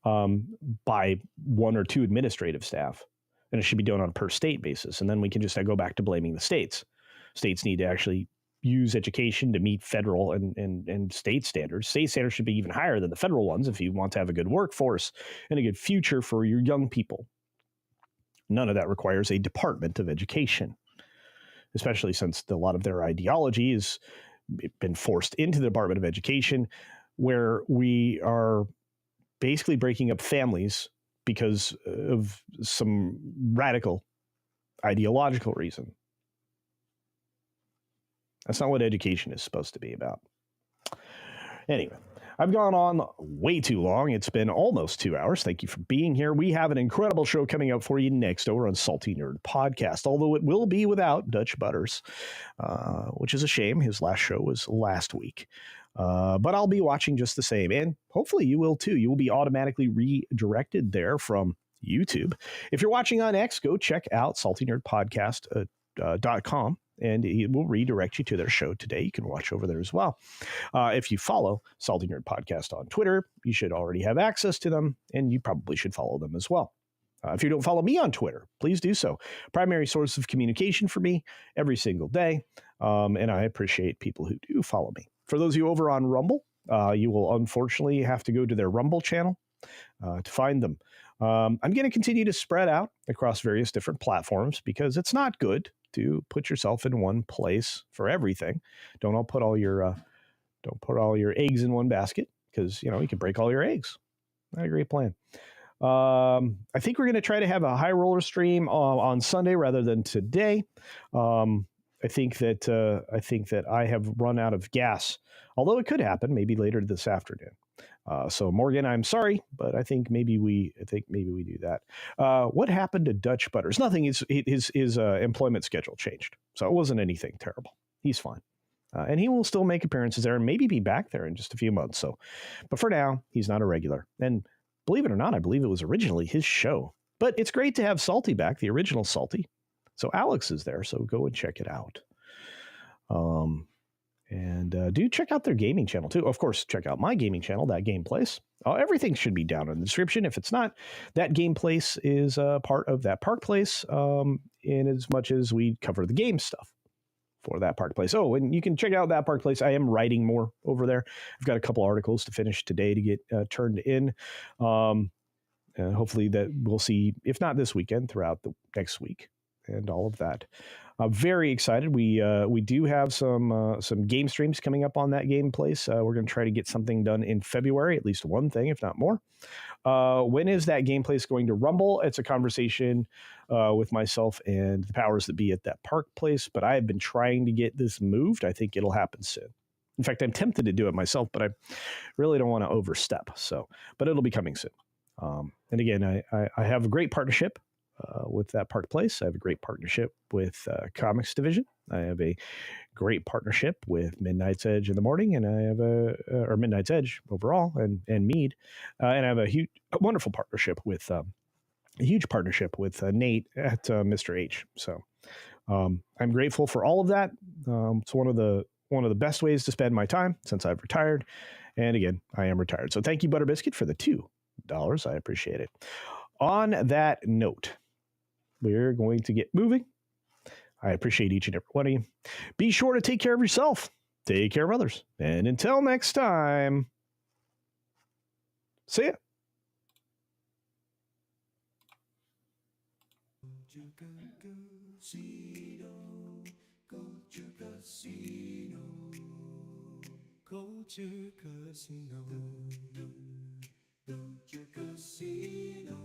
by one or two administrative staff. And it should be done on a per state basis. And then we can just go back to blaming the states. States need to actually use education to meet federal and state standards. State standards should be even higher than the federal ones if you want to have a good workforce and a good future for your young people. None of that requires a Department of Education, especially since a lot of their ideology has been forced into the Department of Education where we are basically breaking up families because of some radical ideological reason. That's not what education is supposed to be about. Anyway, I've gone on way too long. It's been almost 2 hours. Thank you for being here. We have an incredible show coming up for you next over on Salty Nerd Podcast, although it will be without Dutch Butters, which is a shame. His last show was last week. But I'll be watching just the same. And hopefully you will too. You will be automatically redirected there from YouTube. If you're watching on X, go check out saltynerdpodcast.com. And it will redirect you to their show today. You can watch over there as well. If you follow Salty Nerd Podcast on Twitter, you should already have access to them, and you probably should follow them as well. If you don't follow me on Twitter, please do so. Primary source of communication for me every single day, and I appreciate people who do follow me. For those of you over on Rumble, you will unfortunately have to go to their Rumble channel to find them. I'm going to continue to spread out across various different platforms because it's not good to put yourself in one place for everything. Don't put all your eggs in one basket because you can break all your eggs. Not a great plan. I think we're going to try to have a high roller stream on Sunday rather than today. I think that I have run out of gas, although it could happen maybe later this afternoon. So Morgan, I'm sorry, but I think maybe we do that. What happened to Dutch Butters? Nothing. His employment schedule changed, so it wasn't anything terrible. He's fine, and he will still make appearances there and maybe be back there in just a few months. So, but for now, he's not a regular. And believe it or not, I believe it was originally his show. But it's great to have Salty back, the original Salty. So Alex is there, so go and check it out. And do check out their gaming channel, too. Of course, check out my gaming channel, That Game Place. Everything should be down in the description. If it's not, That Game Place is part of That Park Place in as much as we cover the game stuff for That Park Place. Oh, and you can check out That Park Place. I am writing more over there. I've got a couple articles to finish today to get turned in. Hopefully that we'll see, if not this weekend, throughout the next week and all of that. I'm very excited. We do have some game streams coming up on That Game Place. We're going to try to get something done in February, at least one thing, if not more. When is That Game Place going to Rumble? It's a conversation with myself and the powers that be at That Park Place, but I have been trying to get this moved. I think it'll happen soon. In fact, I'm tempted to do it myself, but I really don't want to overstep. But it'll be coming soon. And again, I have a great partnership with That Park Place. I have a great partnership with Comics Division. I have a great partnership with Midnight's Edge in the morning, and I have or Midnight's Edge overall, and Mead, and I have a wonderful partnership with Nate at Mr. H. So I'm grateful for all of that. It's one of the best ways to spend my time since I've retired, and again, I am retired. So thank you, Butter Biscuit, for the $2. I appreciate it. On that note, we're going to get moving. I appreciate each and every one of you. Be sure to take care of yourself. Take care of others. And until next time, see ya. Culture Casino. Culture Casino. Culture Casino. Culture Casino.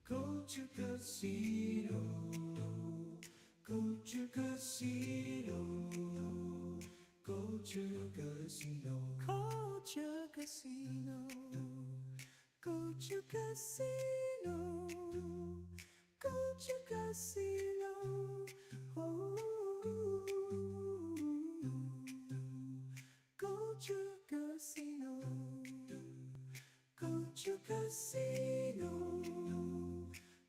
Culture Casino. Culture Casino. Culture Casino. Culture Casino. Oh. Culture Casino. Culture Casino.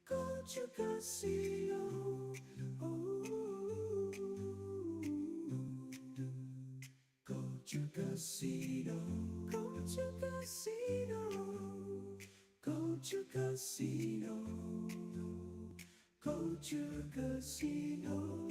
Culture Casino. Oh. Culture Casino. Culture Casino. Culture Casino. Culture Casino.